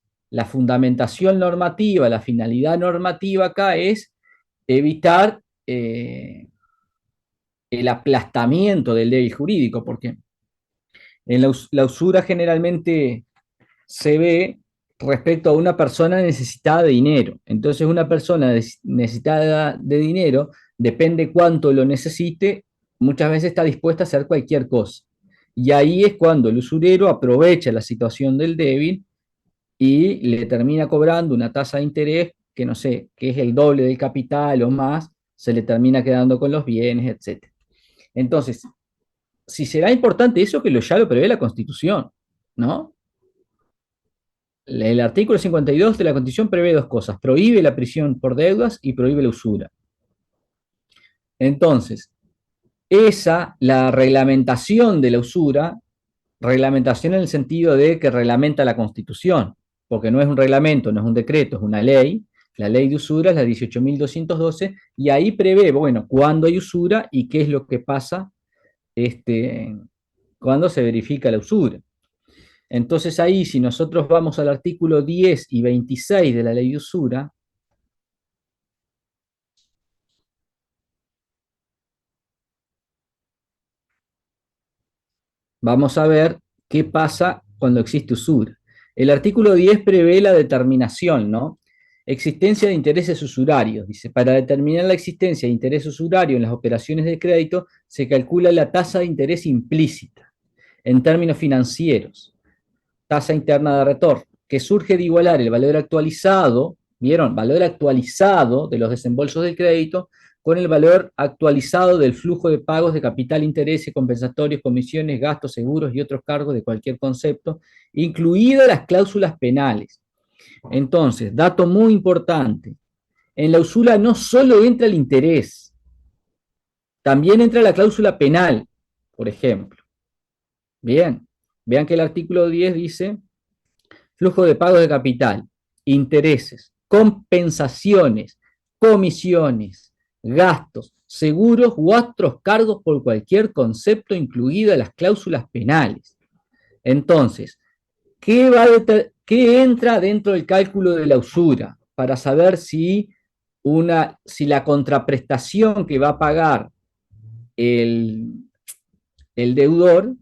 fundamentación normativa, la finalidad normativa acá es evitar el aplastamiento del débil jurídico, porque en la usura generalmente se ve respecto a una persona necesitada de dinero. Entonces, una persona necesitada de dinero, depende cuánto lo necesite, muchas veces está dispuesta a hacer cualquier cosa. Y ahí es cuando el usurero aprovecha la situación del débil y le termina cobrando una tasa de interés que no sé, que es el doble del capital o más, se le termina quedando con los bienes, etc. Entonces, si será importante eso que ya lo prevé la Constitución, ¿no? El artículo 52 de la Constitución prevé dos cosas, prohíbe la prisión por deudas y prohíbe la usura. Entonces, la reglamentación de la usura, reglamentación en el sentido de que reglamenta la Constitución, porque no es un reglamento, no es un decreto, es una ley. La ley de usura es la 18.212 y ahí prevé, bueno, cuándo hay usura y qué es lo que pasa cuando se verifica la usura. Entonces ahí, si nosotros vamos al artículo 10 y 26 de la ley de usura, vamos a ver qué pasa cuando existe usura. El artículo 10 prevé la determinación, ¿no? Existencia de intereses usurarios. Dice, para determinar la existencia de interés usurario en las operaciones de crédito, se calcula la tasa de interés implícita, en términos financieros, tasa interna de retorno, que surge de igualar el valor actualizado, ¿vieron? Valor actualizado de los desembolsos del crédito con el valor actualizado del flujo de pagos de capital, intereses, compensatorios, comisiones, gastos, seguros y otros cargos de cualquier concepto, incluidas las cláusulas penales. Entonces, dato muy importante, en la usura no solo entra el interés, también entra la cláusula penal, por ejemplo. Bien, vean que el artículo 10 dice, flujo de pagos de capital, intereses, compensaciones, comisiones, gastos, seguros u otros cargos por cualquier concepto, incluidas las cláusulas penales. Entonces, ¿qué entra dentro del cálculo de la usura? Para saber si la contraprestación que va a pagar el deudor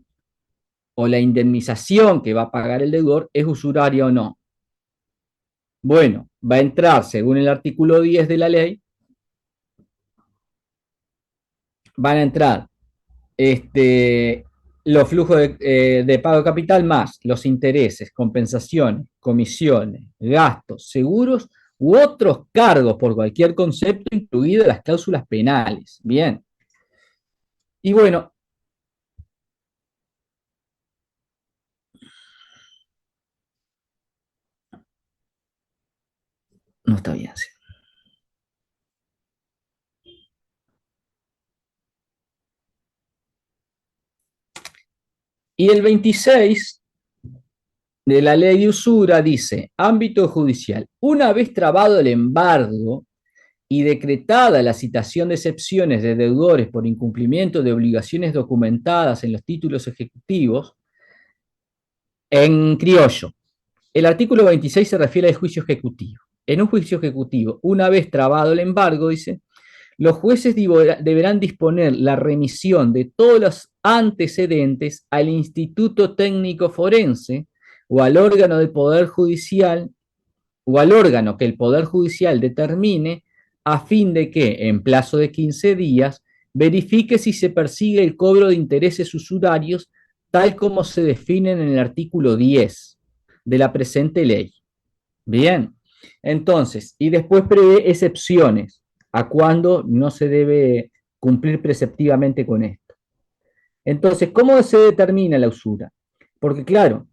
o la indemnización que va a pagar el deudor es usuraria o no. Bueno, va a entrar, según el artículo 10 de la ley, van a entrar los flujos de pago de capital más los intereses, compensaciones, comisiones, gastos, seguros u otros cargos por cualquier concepto, incluidas las cláusulas penales. Bien. Y bueno, no está bien, sí. Y el 26 de la ley de usura dice, ámbito judicial, una vez trabado el embargo y decretada la citación de excepciones de deudores por incumplimiento de obligaciones documentadas en los títulos ejecutivos, en criollo, el artículo 26 se refiere al juicio ejecutivo. En un juicio ejecutivo, una vez trabado el embargo, dice, los jueces deberán disponer la remisión de todos los antecedentes al Instituto Técnico Forense o al órgano del Poder Judicial o al órgano que el Poder Judicial determine a fin de que, en plazo de 15 días, verifique si se persigue el cobro de intereses usurarios tal como se definen en el artículo 10 de la presente ley. Bien, entonces, y después prevé excepciones a cuando no se debe cumplir preceptivamente con esto. Entonces, ¿cómo se determina la usura? Porque claro,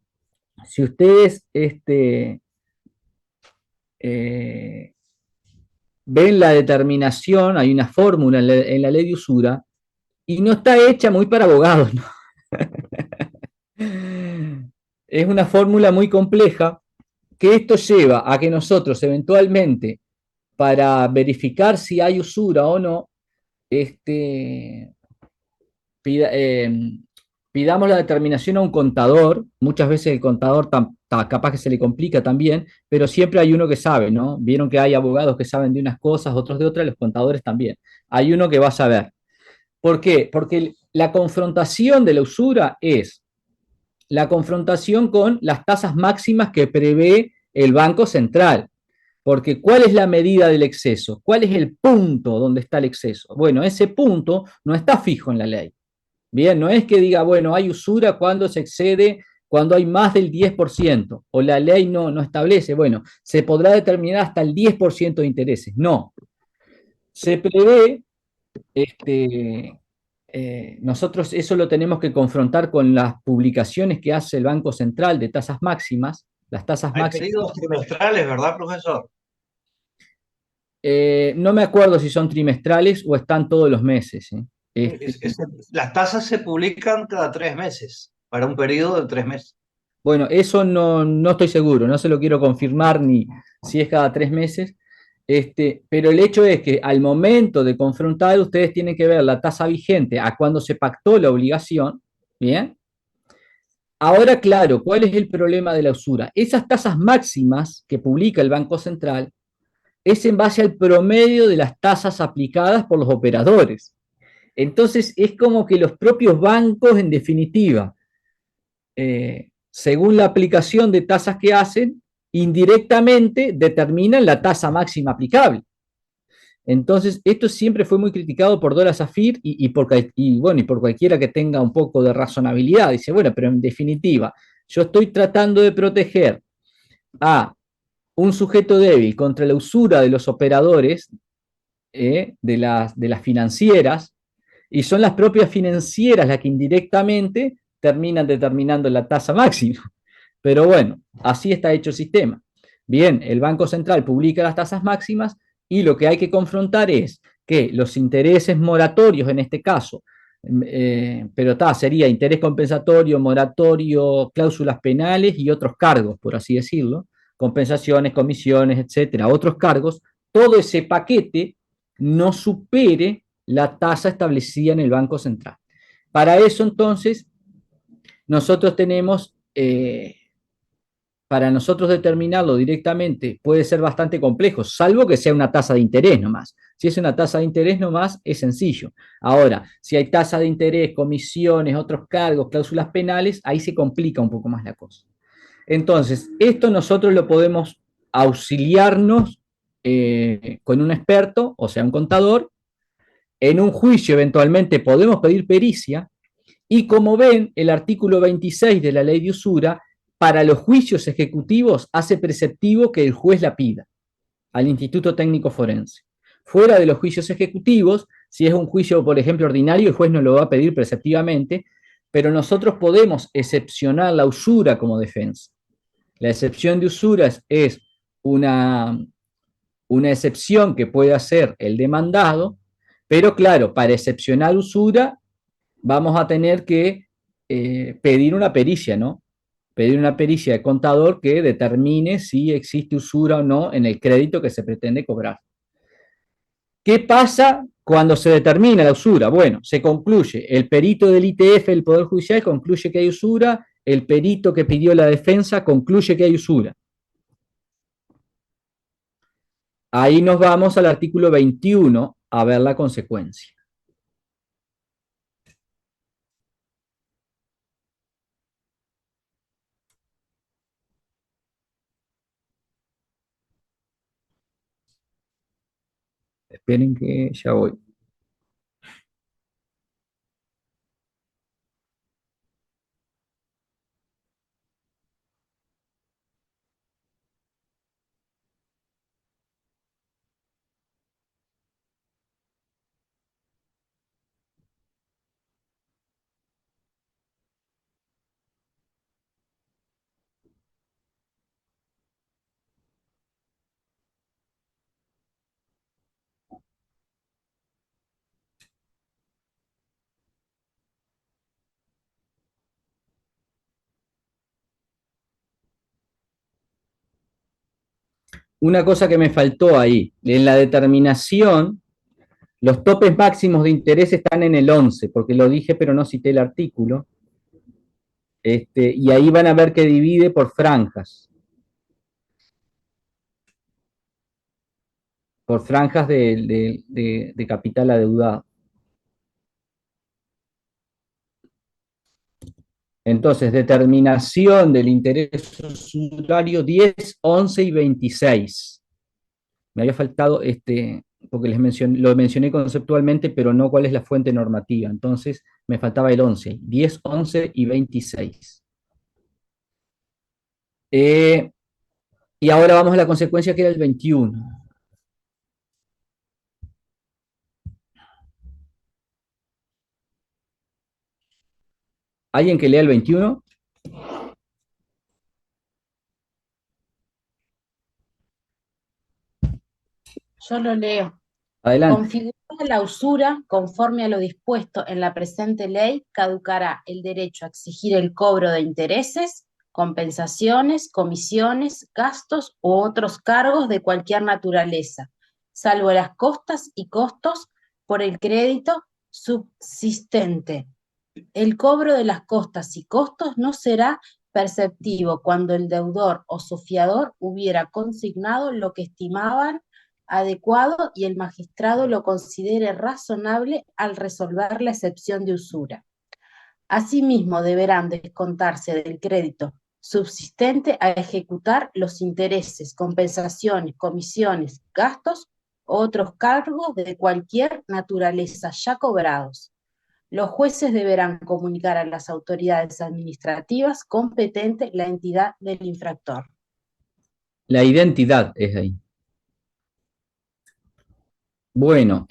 si ustedes ven la determinación, hay una fórmula en la ley de usura, y no está hecha muy para abogados, ¿no? Es una fórmula muy compleja, que esto lleva a que nosotros eventualmente, para verificar si hay usura o no, pidamos la determinación a un contador. Muchas veces el contador capaz que se le complica también, pero siempre hay uno que sabe, ¿no? Vieron que hay abogados que saben de unas cosas, otros de otras, los contadores también. Hay uno que va a saber. ¿Por qué? Porque la confrontación de la usura es la confrontación con las tasas máximas que prevé el Banco Central. Porque ¿cuál es la medida del exceso? ¿Cuál es el punto donde está el exceso? Bueno, ese punto no está fijo en la ley. Bien, no es que diga, bueno, hay usura cuando se excede, cuando hay más del 10%, o la ley no establece, bueno, se podrá determinar hasta el 10% de intereses. No. Se prevé, nosotros eso lo tenemos que confrontar con las publicaciones que hace el Banco Central de tasas máximas. Las tasas Hay máximas. periodos trimestrales, ¿verdad, profesor? No me acuerdo si son trimestrales o están todos los meses. Las tasas se publican cada 3 meses, para un periodo de 3 meses. Bueno, eso no estoy seguro, no se lo quiero confirmar ni si es cada 3 meses, pero el hecho es que al momento de confrontar, ustedes tienen que ver la tasa vigente a cuando se pactó la obligación, ¿bien? Ahora, claro, ¿cuál es el problema de la usura? Esas tasas máximas que publica el Banco Central es en base al promedio de las tasas aplicadas por los operadores. Entonces, es como que los propios bancos, en definitiva, según la aplicación de tasas que hacen, indirectamente determinan la tasa máxima aplicable. Entonces, esto siempre fue muy criticado por Dora Safir y por cualquiera que tenga un poco de razonabilidad. Dice, bueno, pero en definitiva, yo estoy tratando de proteger a un sujeto débil contra la usura de los operadores, de las financieras, y son las propias financieras las que indirectamente terminan determinando la tasa máxima. Pero bueno, así está hecho el sistema. Bien, el Banco Central publica las tasas máximas y lo que hay que confrontar es que los intereses moratorios en este caso, pero sería interés compensatorio, moratorio, cláusulas penales y otros cargos, por así decirlo, compensaciones, comisiones, etcétera, otros cargos, todo ese paquete no supere la tasa establecida en el Banco Central. Para eso, entonces, nosotros tenemos, para nosotros determinarlo directamente puede ser bastante complejo, salvo que sea una tasa de interés nomás. Si es una tasa de interés nomás, es sencillo. Ahora, si hay tasa de interés, comisiones, otros cargos, cláusulas penales, ahí se complica un poco más la cosa. Entonces, esto nosotros lo podemos auxiliarnos con un experto, o sea, un contador. En un juicio eventualmente podemos pedir pericia y como ven, el artículo 26 de la ley de usura, para los juicios ejecutivos hace preceptivo que el juez la pida al Instituto Técnico Forense. Fuera de los juicios ejecutivos, si es un juicio, por ejemplo, ordinario, el juez no lo va a pedir preceptivamente, pero nosotros podemos excepcionar la usura como defensa. La excepción de usura es una excepción que puede hacer el demandado, pero claro, para excepcionar usura vamos a tener que pedir una pericia, ¿no? Pedir una pericia de contador que determine si existe usura o no en el crédito que se pretende cobrar. ¿Qué pasa cuando se determina la usura? Bueno, se concluye, el perito del ITF del Poder Judicial concluye que hay usura, el perito que pidió la defensa concluye que hay usura. Ahí nos vamos al artículo 21 a ver la consecuencia. Esperen que ya voy. Una cosa que me faltó ahí, en la determinación, los topes máximos de interés están en el 11, porque lo dije pero no cité el artículo, y ahí van a ver que divide por franjas de capital adeudado. Entonces, determinación del interés usurario 10, 11 y 26. Me había faltado, porque lo mencioné conceptualmente, pero no cuál es la fuente normativa. Entonces, me faltaba el 11, 10, 11 y 26. Y ahora vamos a la consecuencia que era el 21. ¿Alguien que lea el 21? Yo lo leo. Adelante. Configurada la usura, conforme a lo dispuesto en la presente ley, caducará el derecho a exigir el cobro de intereses, compensaciones, comisiones, gastos u otros cargos de cualquier naturaleza, salvo las costas y costos por el crédito subsistente. El cobro de las costas y costos no será perceptivo cuando el deudor o su fiador hubiera consignado lo que estimaban adecuado y el magistrado lo considere razonable al resolver la excepción de usura. Asimismo, deberán descontarse del crédito subsistente a ejecutar los intereses, compensaciones, comisiones, gastos o otros cargos de cualquier naturaleza ya cobrados. Los jueces deberán comunicar a las autoridades administrativas competentes la entidad del infractor. La identidad es ahí. Bueno,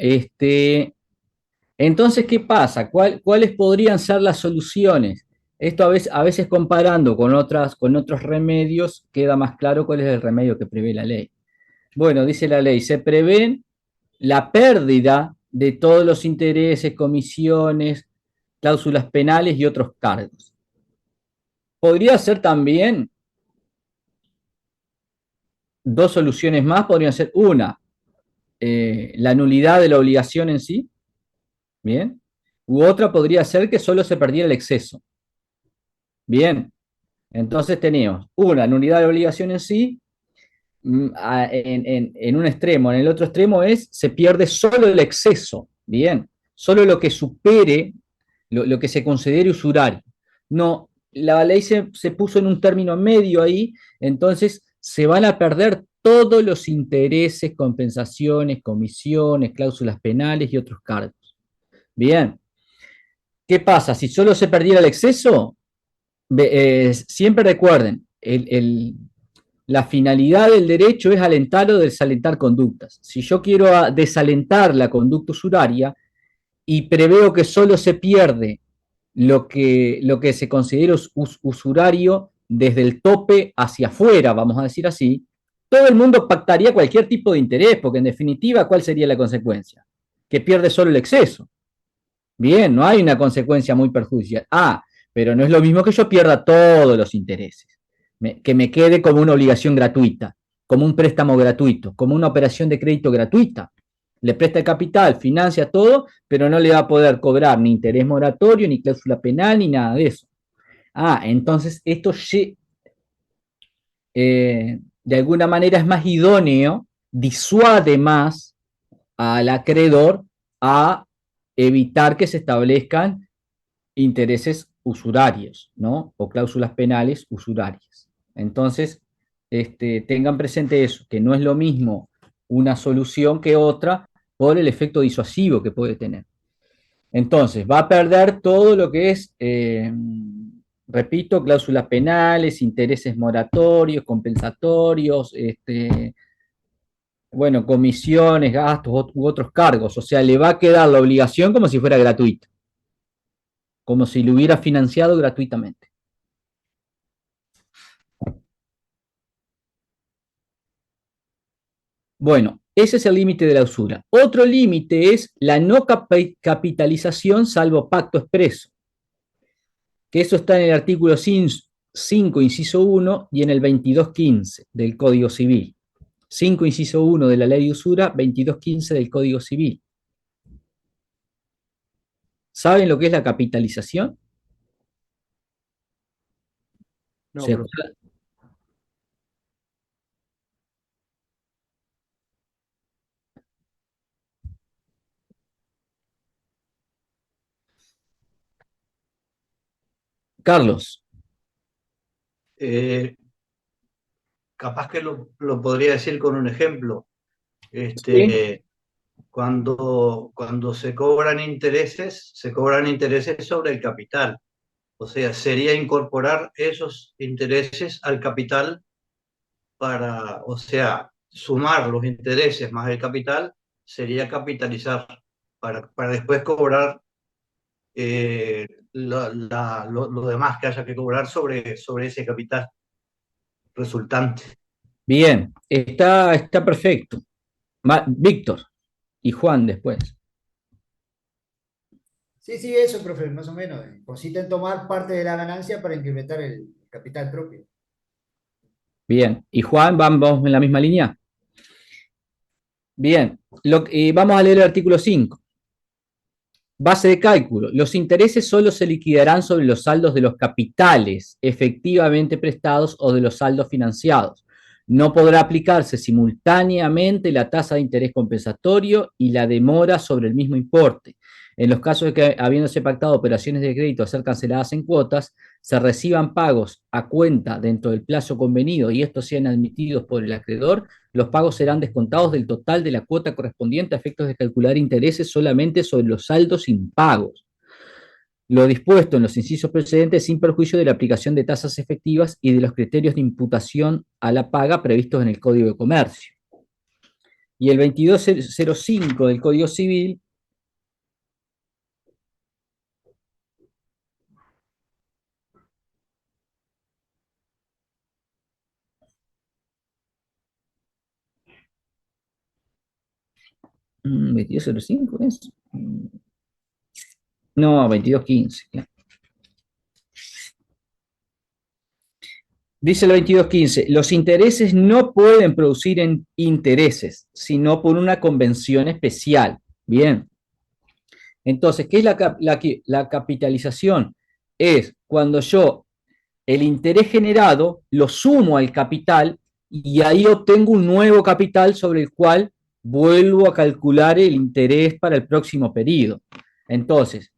entonces, ¿qué pasa? ¿Cuáles podrían ser las soluciones? Esto a veces comparando con otros remedios, queda más claro cuál es el remedio que prevé la ley. Bueno, dice la ley, se prevé la pérdida de todos los intereses, comisiones, cláusulas penales y otros cargos. Podría ser también, dos soluciones más podrían ser, una, la nulidad de la obligación en sí, bien, u otra podría ser que solo se perdiera el exceso. Bien, entonces tenemos una, nulidad de la obligación en sí, en un extremo. En el otro extremo se pierde solo el exceso, bien, solo lo que supere, lo que se considere usurario. No, la ley se puso en un término medio ahí, entonces se van a perder todos los intereses, compensaciones, comisiones, cláusulas penales y otros cargos. Bien, ¿qué pasa? Si solo se perdiera el exceso, siempre recuerden, la finalidad del derecho es alentar o desalentar conductas. Si yo quiero desalentar la conducta usuraria y preveo que solo se pierde lo que se considera usurario desde el tope hacia afuera, vamos a decir así, todo el mundo pactaría cualquier tipo de interés, porque en definitiva, ¿cuál sería la consecuencia? Que pierde solo el exceso. Bien, no hay una consecuencia muy perjudicial. Pero no es lo mismo que yo pierda todos los intereses, que me quede como una obligación gratuita, como un préstamo gratuito, como una operación de crédito gratuita. Le presta el capital, financia todo, pero no le va a poder cobrar ni interés moratorio, ni cláusula penal, ni nada de eso. Entonces esto de alguna manera es más idóneo, disuade más al acreedor a evitar que se establezcan intereses usurarios, ¿no? O cláusulas penales usurarias. Entonces, tengan presente eso, que no es lo mismo una solución que otra por el efecto disuasivo que puede tener. Entonces, va a perder todo lo que es, repito, cláusulas penales, intereses moratorios, compensatorios, bueno, comisiones, gastos u otros cargos. O sea, le va a quedar la obligación como si fuera gratuita, como si lo hubiera financiado gratuitamente. Bueno, ese es el límite de la usura. Otro límite es la no capitalización salvo pacto expreso, que eso está en el artículo 5, inciso 1, y en el 2215 del Código Civil. 5, inciso 1 de la Ley de Usura, 2215 del Código Civil. ¿Saben lo que es la capitalización? No, ¿Se pero acuerdan? Carlos. capaz que lo podría decir con un ejemplo. Sí. Cuando se cobran intereses sobre el capital. O sea, sería incorporar esos intereses al capital o sea, sumar los intereses más el capital sería capitalizar para después cobrar lo demás que haya que cobrar sobre ese capital resultante. Bien, está perfecto. Víctor y Juan después. Sí, eso, profe, más o menos. Consiste en tomar parte de la ganancia para incrementar el capital propio. Bien, y Juan, vamos en la misma línea. Bien, vamos a leer el artículo 5. Base de cálculo. Los intereses solo se liquidarán sobre los saldos de los capitales efectivamente prestados o de los saldos financiados. No podrá aplicarse simultáneamente la tasa de interés compensatorio y la demora sobre el mismo importe. en los casos de que, habiéndose pactado operaciones de crédito a ser canceladas en cuotas, se reciban pagos a cuenta dentro del plazo convenido y estos sean admitidos por el acreedor, los pagos serán descontados del total de la cuota correspondiente a efectos de calcular intereses solamente sobre los saldos impagos. Lo dispuesto en los incisos precedentes sin perjuicio de la aplicación de tasas efectivas y de los criterios de imputación a la paga previstos en el Código de Comercio. Y el 2205 del Código Civil ¿2205 es? No, 2215. Dice el 2215, los intereses no pueden producir en intereses, sino por una convención especial. Bien. Entonces, ¿qué es la capitalización? Es cuando yo el interés generado lo sumo al capital y ahí obtengo un nuevo capital sobre el cual vuelvo a calcular el interés para el próximo periodo. Entonces,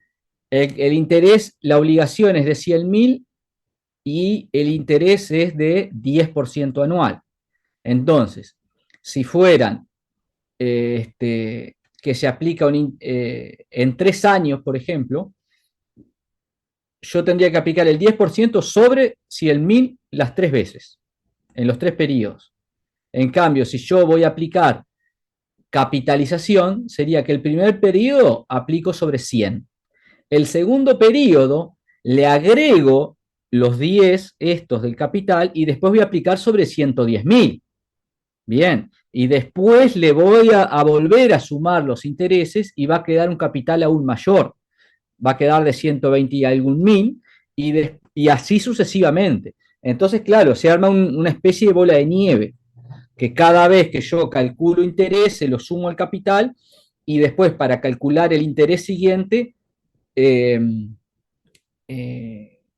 el interés, la obligación es de 100.000 y el interés es de 10% anual. Entonces, si fueran que se aplica en 3 años, por ejemplo, yo tendría que aplicar el 10% sobre 100.000 las 3 veces, en los 3 periodos. En cambio, si yo voy a aplicar capitalización, sería que el primer periodo aplico sobre 100. El segundo periodo le agrego los 10 estos del capital y después voy a aplicar sobre 110.000. Bien, y después le voy a volver a sumar los intereses y va a quedar un capital aún mayor. Va a quedar de 120 y algún mil y así sucesivamente. Entonces, claro, se arma una especie de bola de nieve, que cada vez que yo calculo interés, se lo sumo al capital y después para calcular el interés siguiente,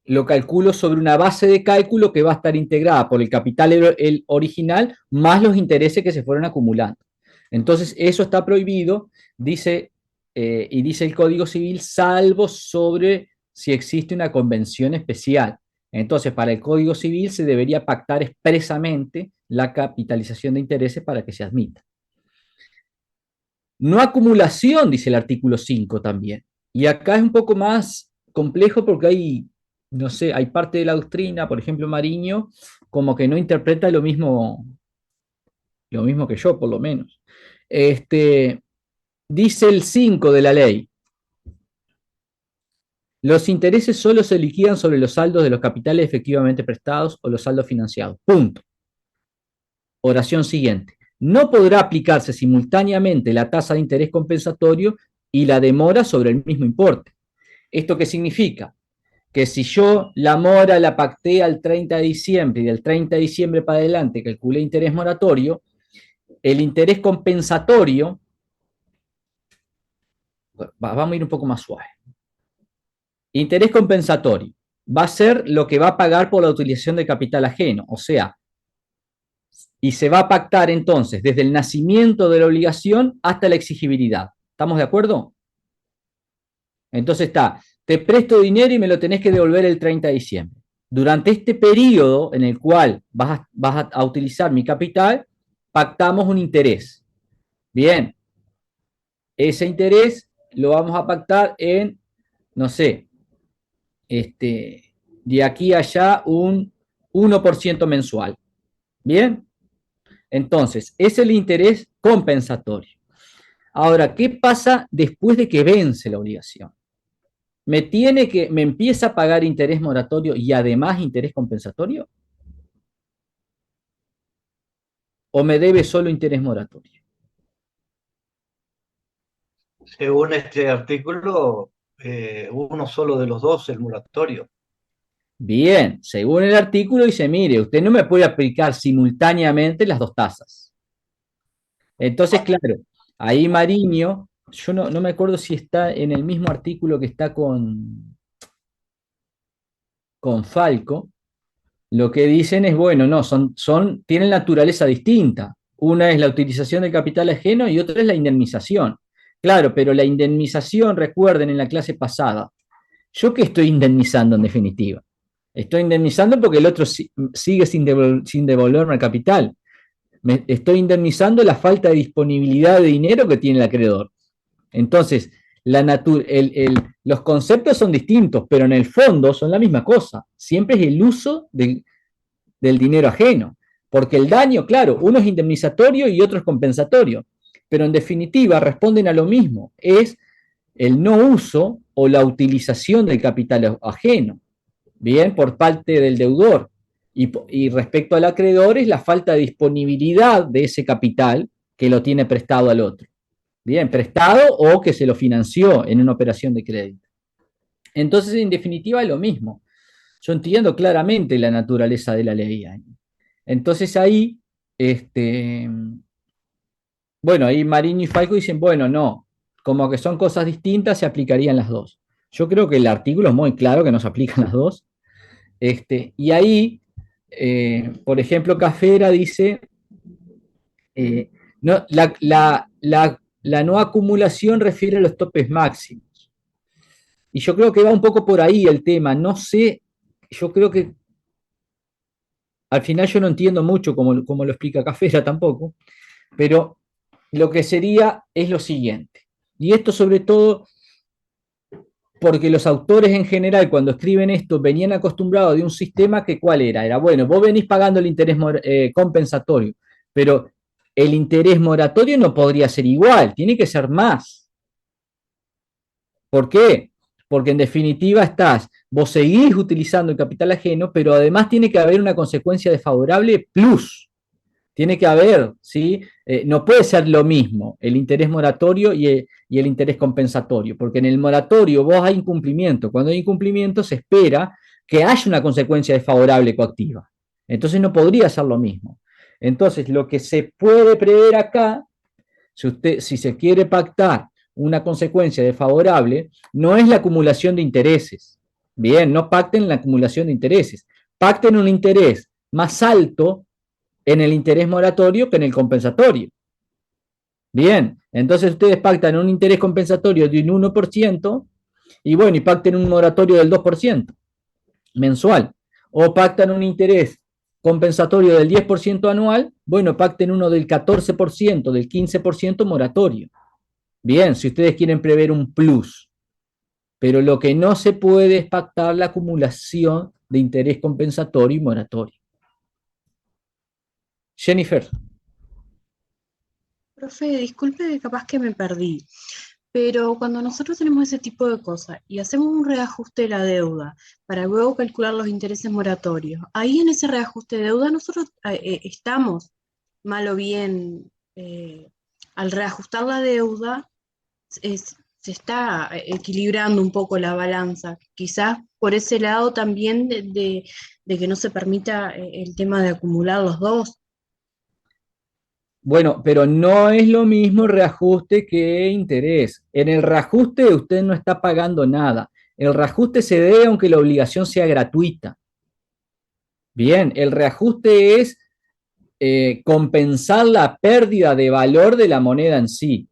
lo calculo sobre una base de cálculo que va a estar integrada por el capital el original más los intereses que se fueron acumulando. Entonces, eso está prohibido, dice, y dice el Código Civil, salvo sobre si existe una convención especial. Entonces, para el Código Civil se debería pactar expresamente la capitalización de intereses para que se admita. No acumulación, dice el artículo 5 también. Y acá es un poco más complejo porque hay, no sé, hay parte de la doctrina, por ejemplo, Mariño, como que no interpreta lo mismo que yo, por lo menos. Dice el 5 de la ley, los intereses solo se liquidan sobre los saldos de los capitales efectivamente prestados o los saldos financiados. Punto. Oración siguiente. No podrá aplicarse simultáneamente la tasa de interés compensatorio y la de mora sobre el mismo importe. ¿Esto qué significa? Que si yo la mora la pacté al 30 de diciembre y del 30 de diciembre para adelante calculé interés moratorio, el interés compensatorio, vamos a ir un poco más suave. Interés compensatorio va a ser lo que va a pagar por la utilización de capital ajeno, o sea, y se va a pactar entonces desde el nacimiento de la obligación hasta la exigibilidad. ¿Estamos de acuerdo? Entonces está, te presto dinero y me lo tenés que devolver el 30 de diciembre. Durante este periodo en el cual vas a utilizar mi capital, pactamos un interés. Bien, ese interés lo vamos a pactar en, no sé, de aquí a allá un 1% mensual. Bien, entonces, es el interés compensatorio. Ahora, ¿qué pasa después de que vence la obligación? ¿Me empieza a pagar interés moratorio y además interés compensatorio? ¿O me debe solo interés moratorio? Según este artículo, uno solo de los dos, el moratorio. Bien, según el artículo dice, mire, usted no me puede aplicar simultáneamente las dos tasas. Entonces, claro, ahí Mariño, yo no me acuerdo si está en el mismo artículo que está con Falco, lo que dicen es, bueno, no, tienen naturaleza distinta. Una es la utilización del capital ajeno y otra es la indemnización. Claro, pero la indemnización, recuerden en la clase pasada, ¿yo qué estoy indemnizando en definitiva? Estoy indemnizando porque el otro sigue sin devolverme el capital. Me estoy indemnizando la falta de disponibilidad de dinero que tiene el acreedor. Entonces, los conceptos son distintos, pero en el fondo son la misma cosa. Siempre es el uso del dinero ajeno. Porque el daño, claro, uno es indemnizatorio y otro es compensatorio. Pero en definitiva responden a lo mismo. Es el no uso o la utilización del capital ajeno, bien, por parte del deudor. Y respecto al acreedor es la falta de disponibilidad de ese capital que lo tiene prestado al otro. Bien, prestado o que se lo financió en una operación de crédito. Entonces, en definitiva, es lo mismo. Yo entiendo claramente la naturaleza de la ley. Entonces ahí, bueno, ahí Marini y Falco dicen, bueno, no, como que son cosas distintas, se aplicarían las dos. Yo creo que el artículo es muy claro que no se aplican las dos. Y ahí, por ejemplo, Cafera dice, no, la no acumulación refiere a los topes máximos. Y yo creo que va un poco por ahí el tema. No sé, yo creo que al final yo no entiendo mucho como lo explica Cafera tampoco, pero lo que sería es lo siguiente. Y esto sobre todo porque los autores en general cuando escriben esto venían acostumbrados de un sistema que ¿cuál era? Era, bueno, vos venís pagando el interés compensatorio, pero el interés moratorio no podría ser igual, tiene que ser más. ¿Por qué? Porque en definitiva vos seguís utilizando el capital ajeno, pero además tiene que haber una consecuencia desfavorable plus. Tiene que haber, ¿sí? No puede ser lo mismo el interés moratorio y el interés compensatorio, porque en el moratorio vos hay incumplimiento. Cuando hay incumplimiento se espera que haya una consecuencia desfavorable coactiva. Entonces no podría ser lo mismo. Entonces lo que se puede prever acá, si se quiere pactar una consecuencia desfavorable, no es la acumulación de intereses. Bien, no pacten la acumulación de intereses. Pacten un interés más alto en el interés moratorio que en el compensatorio. Bien, entonces ustedes pactan un interés compensatorio de un 1% y bueno, y pacten un moratorio del 2% mensual. O pactan un interés compensatorio del 10% anual, bueno, pacten uno del 14%, del 15% moratorio. Bien, si ustedes quieren prever un plus. Pero lo que no se puede es pactar la acumulación de interés compensatorio y moratorio. Jennifer. Profe, disculpe que capaz que me perdí, pero cuando nosotros tenemos ese tipo de cosas y hacemos un reajuste de la deuda para luego calcular los intereses moratorios, ahí en ese reajuste de deuda nosotros estamos mal o bien, al reajustar la deuda se está equilibrando un poco la balanza, quizás por ese lado también de que no se permita el tema de acumular los dos. Bueno, pero no es lo mismo reajuste que interés. En el reajuste usted no está pagando nada. El reajuste se debe aunque la obligación sea gratuita. Bien, el reajuste es compensar la pérdida de valor de la moneda en sí,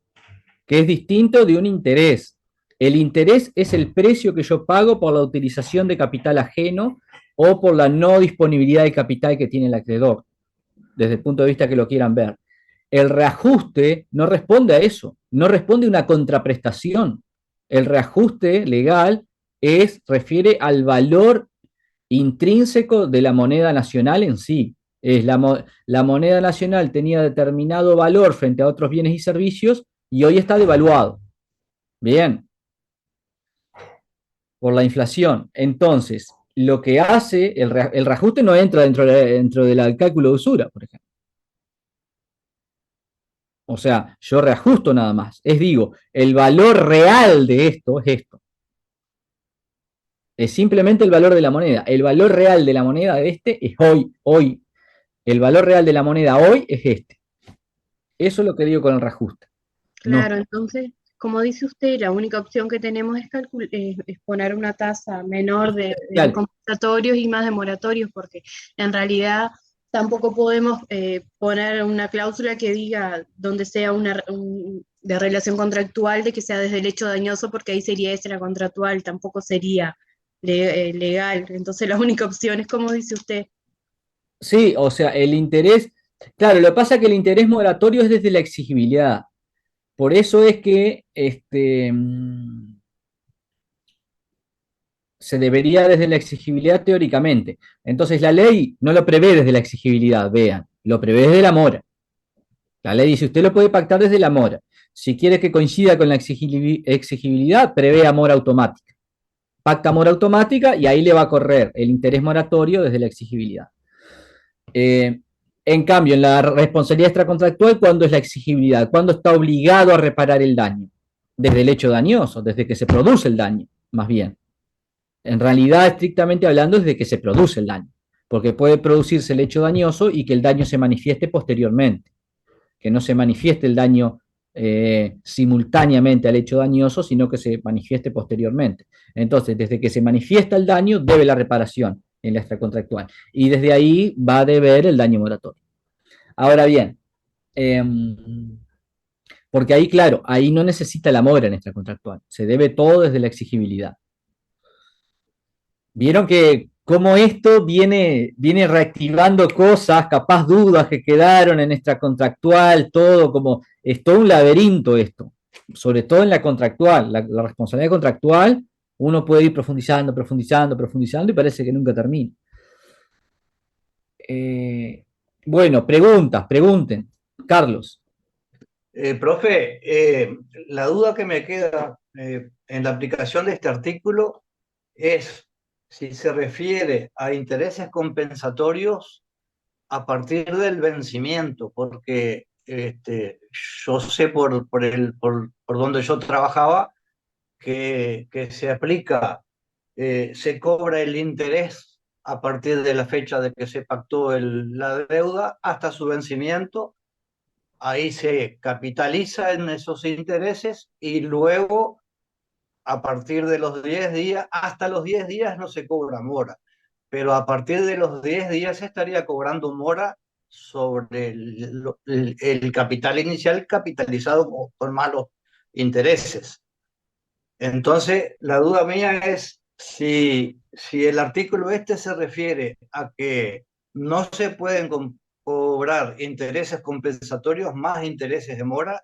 que es distinto de un interés. El interés es el precio que yo pago por la utilización de capital ajeno o por la no disponibilidad de capital que tiene el acreedor, desde el punto de vista que lo quieran ver. El reajuste no responde a eso, no responde a una contraprestación. El reajuste legal refiere al valor intrínseco de la moneda nacional en sí. La moneda nacional tenía determinado valor frente a otros bienes y servicios y hoy está devaluado. Bien, por la inflación. Entonces, lo que hace, el reajuste no entra dentro del cálculo de usura, por ejemplo. O sea, yo reajusto nada más. Digo, el valor real de esto es esto. Es simplemente el valor de la moneda. El valor real de la moneda de es hoy. El valor real de la moneda hoy es este. Eso es lo que digo con el reajuste. Claro, No. entonces, como dice usted, la única opción que tenemos es poner una tasa menor de compensatorios y más de moratorios, porque en realidad tampoco podemos poner una cláusula que diga donde sea de relación contractual de que sea desde el hecho dañoso, porque ahí sería extracontractual, tampoco sería legal. Entonces la única opción es como dice usted. Sí, o sea, el interés, claro, lo que pasa es que el interés moratorio es desde la exigibilidad. Por eso es que se debería desde la exigibilidad teóricamente. Entonces la ley no lo prevé desde la exigibilidad, vean, lo prevé desde la mora. La ley dice, usted lo puede pactar desde la mora. Si quiere que coincida con la exigibilidad, prevé mora automática. Pacta mora automática y ahí le va a correr el interés moratorio desde la exigibilidad. En cambio, en la responsabilidad extracontractual, ¿cuándo es la exigibilidad? ¿Cuándo está obligado a reparar el daño? Desde el hecho dañoso, desde que se produce el daño, más bien. En realidad, estrictamente hablando, desde que se produce el daño, porque puede producirse el hecho dañoso y que el daño se manifieste posteriormente, que no se manifieste el daño simultáneamente al hecho dañoso, sino que se manifieste posteriormente. Entonces, desde que se manifiesta el daño, debe la reparación en la extracontractual. Y desde ahí va a deber el daño moratorio. Ahora bien, porque ahí, claro, ahí no necesita la mora en extracontractual. Se debe todo desde la exigibilidad. Vieron que cómo esto viene reactivando cosas, capaz dudas que quedaron en extracontractual, todo como, es todo un laberinto esto, sobre todo en la contractual, la responsabilidad contractual, uno puede ir profundizando, profundizando, profundizando y parece que nunca termina. Bueno, pregunten. Carlos. Profe, la duda que me queda en la aplicación de este artículo es si se refiere a intereses compensatorios a partir del vencimiento, porque yo sé por donde yo trabajaba que se aplica, se cobra el interés a partir de la fecha de que se pactó la deuda hasta su vencimiento. Ahí se capitaliza en esos intereses y luego, a partir de los 10 días, hasta los 10 días no se cobra mora, pero a partir de los 10 días se estaría cobrando mora sobre el capital inicial capitalizado con malos intereses. Entonces, la duda mía es si el artículo este se refiere a que no se pueden cobrar intereses compensatorios más intereses de mora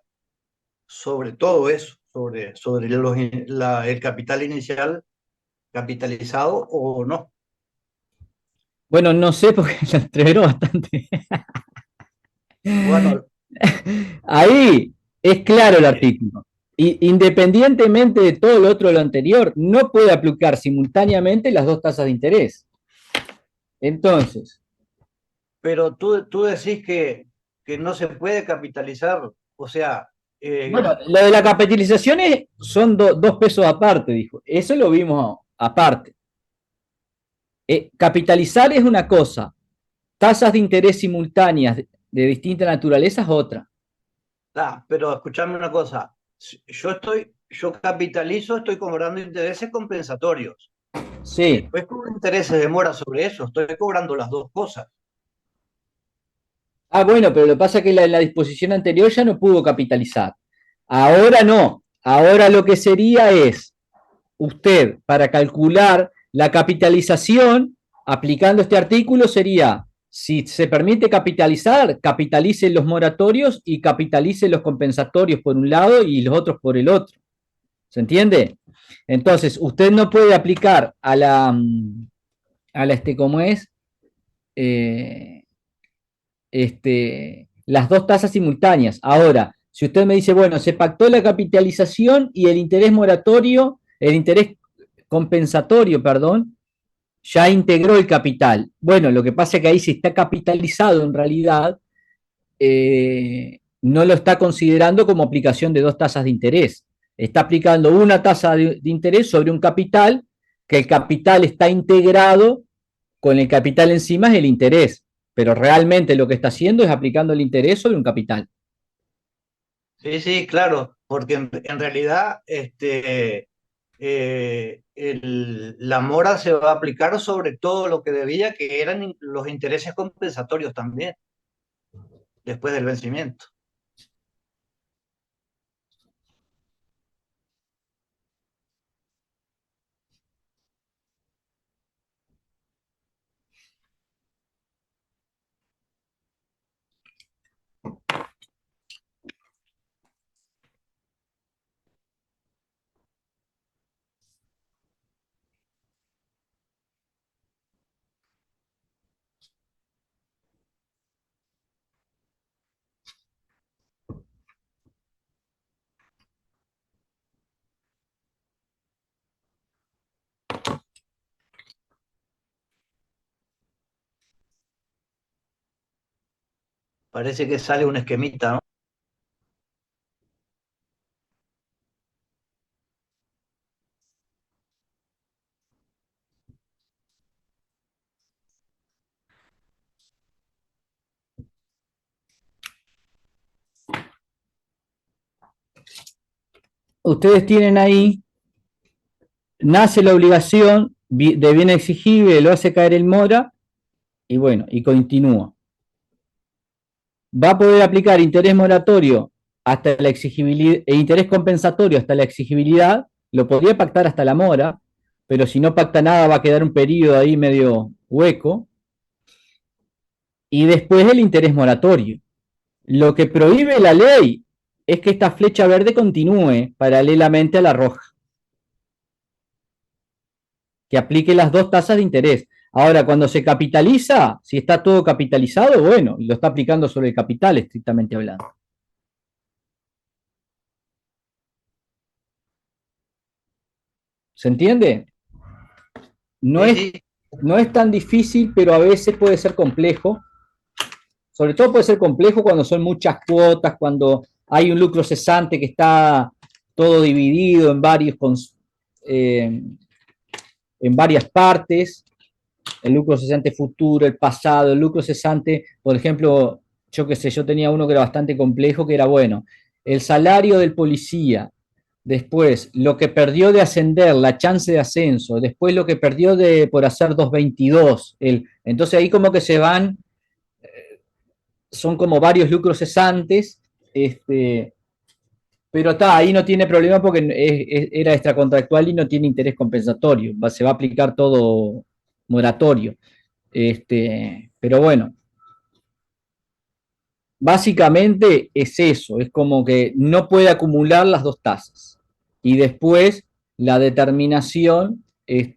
sobre todo eso, sobre el capital inicial capitalizado o no. Bueno, no sé porque la entreveró bastante. Bueno, Ahí es claro el artículo. Independientemente de todo lo otro de lo anterior, no puede aplicar simultáneamente las dos tasas de interés. Entonces, pero tú decís que no se puede capitalizar, o sea, bueno, lo de la capitalización son dos pesos aparte, dijo. Eso lo vimos aparte. Capitalizar es una cosa, tasas de interés simultáneas de distinta naturaleza es otra. pero escuchame una cosa, yo capitalizo, estoy cobrando intereses compensatorios. Sí. Después cobro intereses de mora sobre eso, estoy cobrando las dos cosas. Ah, bueno, pero lo que pasa es que la disposición anterior ya no pudo capitalizar. Ahora no. Ahora lo que sería es usted, para calcular la capitalización, aplicando este artículo, sería, si se permite capitalizar, capitalice los moratorios y capitalice los compensatorios por un lado y los otros por el otro. ¿Se entiende? Entonces, usted no puede aplicar ¿cómo es? Eh, las dos tasas simultáneas. Ahora, si usted me dice, bueno, se pactó la capitalización y el interés moratorio, el interés compensatorio, perdón, ya integró el capital. Bueno, lo que pasa es que ahí si está capitalizado en realidad, no lo está considerando como aplicación de dos tasas de interés. Está aplicando una tasa de interés sobre un capital, que el capital está integrado con el capital encima es el interés, pero realmente lo que está haciendo es aplicando el interés sobre un capital. Sí, sí, claro, porque en realidad la mora se va a aplicar sobre todo lo que debía, que eran los intereses compensatorios también, después del vencimiento. Parece que sale un esquemita, ¿no? Ustedes tienen ahí, nace la obligación de bien exigible, lo hace caer el mora, y bueno, y continúa. Va a poder aplicar interés moratorio hasta la exigibilidad, e interés compensatorio hasta la exigibilidad, lo podría pactar hasta la mora, pero si no pacta nada va a quedar un periodo ahí medio hueco, y después el interés moratorio. Lo que prohíbe la ley es que esta flecha verde continúe paralelamente a la roja, que aplique las dos tasas de interés. Ahora, cuando se capitaliza, si está todo capitalizado, bueno, lo está aplicando sobre el capital, estrictamente hablando. ¿Se entiende? No Sí, sí. no es tan difícil, pero a veces puede ser complejo. Sobre todo puede ser complejo cuando son muchas cuotas, cuando hay un lucro cesante que está todo dividido eh, en varias partes. El lucro cesante futuro, el pasado, el lucro cesante, por ejemplo, yo qué sé, yo tenía uno que era bastante complejo, que era, bueno, el salario del policía, después lo que perdió de ascender, la chance de ascenso, después lo que perdió por hacer 222, entonces ahí como que se van, son como varios lucros cesantes, pero ahí no tiene problema porque era extracontractual y no tiene interés compensatorio, se va a aplicar todo moratorio. Pero bueno, básicamente es eso, es como que no puede acumular las dos tasas. Y después la determinación es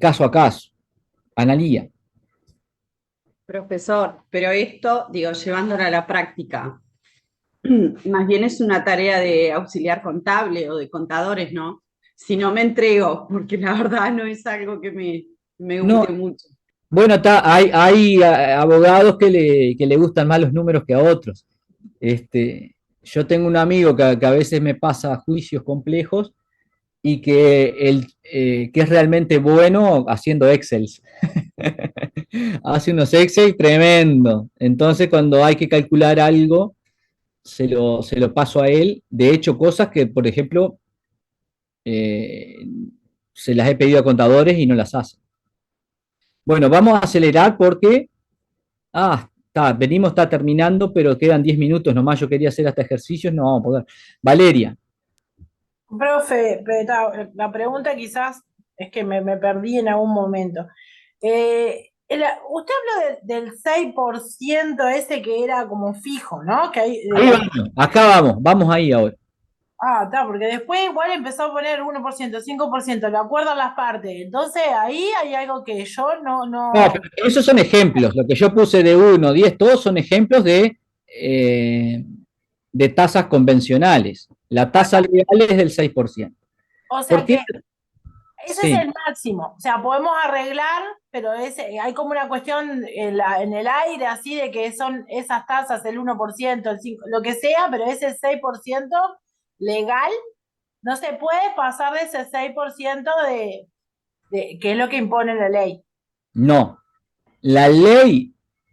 caso a caso, analía. Profesor, pero esto, digo, llevándolo a la práctica, más bien es una tarea de auxiliar contable o de contadores, ¿no? Si no me entrego, porque la verdad no es algo que me No, guste mucho. bueno, hay abogados que le gustan más los números que a otros. Yo tengo un amigo que a veces me pasa juicios complejos y que es realmente bueno haciendo Excels. Hace unos Excel tremendo. Entonces, cuando hay que calcular algo, se lo paso a él. De hecho, cosas que, por ejemplo, eh, se las he pedido a contadores y no las hacen. Bueno, vamos a acelerar porque, está terminando, pero quedan 10 minutos nomás. Yo quería hacer hasta ejercicios, no vamos a poder. Valeria. Profe, la pregunta quizás es que me perdí en algún momento. Usted habló del 6% ese que era como fijo, ¿no? Que hay, Ahí vamos, acá vamos ahí ahora. está, porque después igual empezó a poner 1%, 5%, de acuerdo a las partes. Entonces ahí hay algo que yo no... No, pero esos son ejemplos. Lo que yo puse de 1, 10, todos son ejemplos de tasas convencionales. La tasa legal es del 6%. O sea ¿Por qué? que ese es Sí, el máximo. O sea, podemos arreglar, pero hay como una cuestión en el aire así de que son esas tasas, el 1%, el 5%, lo que sea, pero ese 6% legal, no se puede pasar de ese 6% que es lo que impone la ley. no.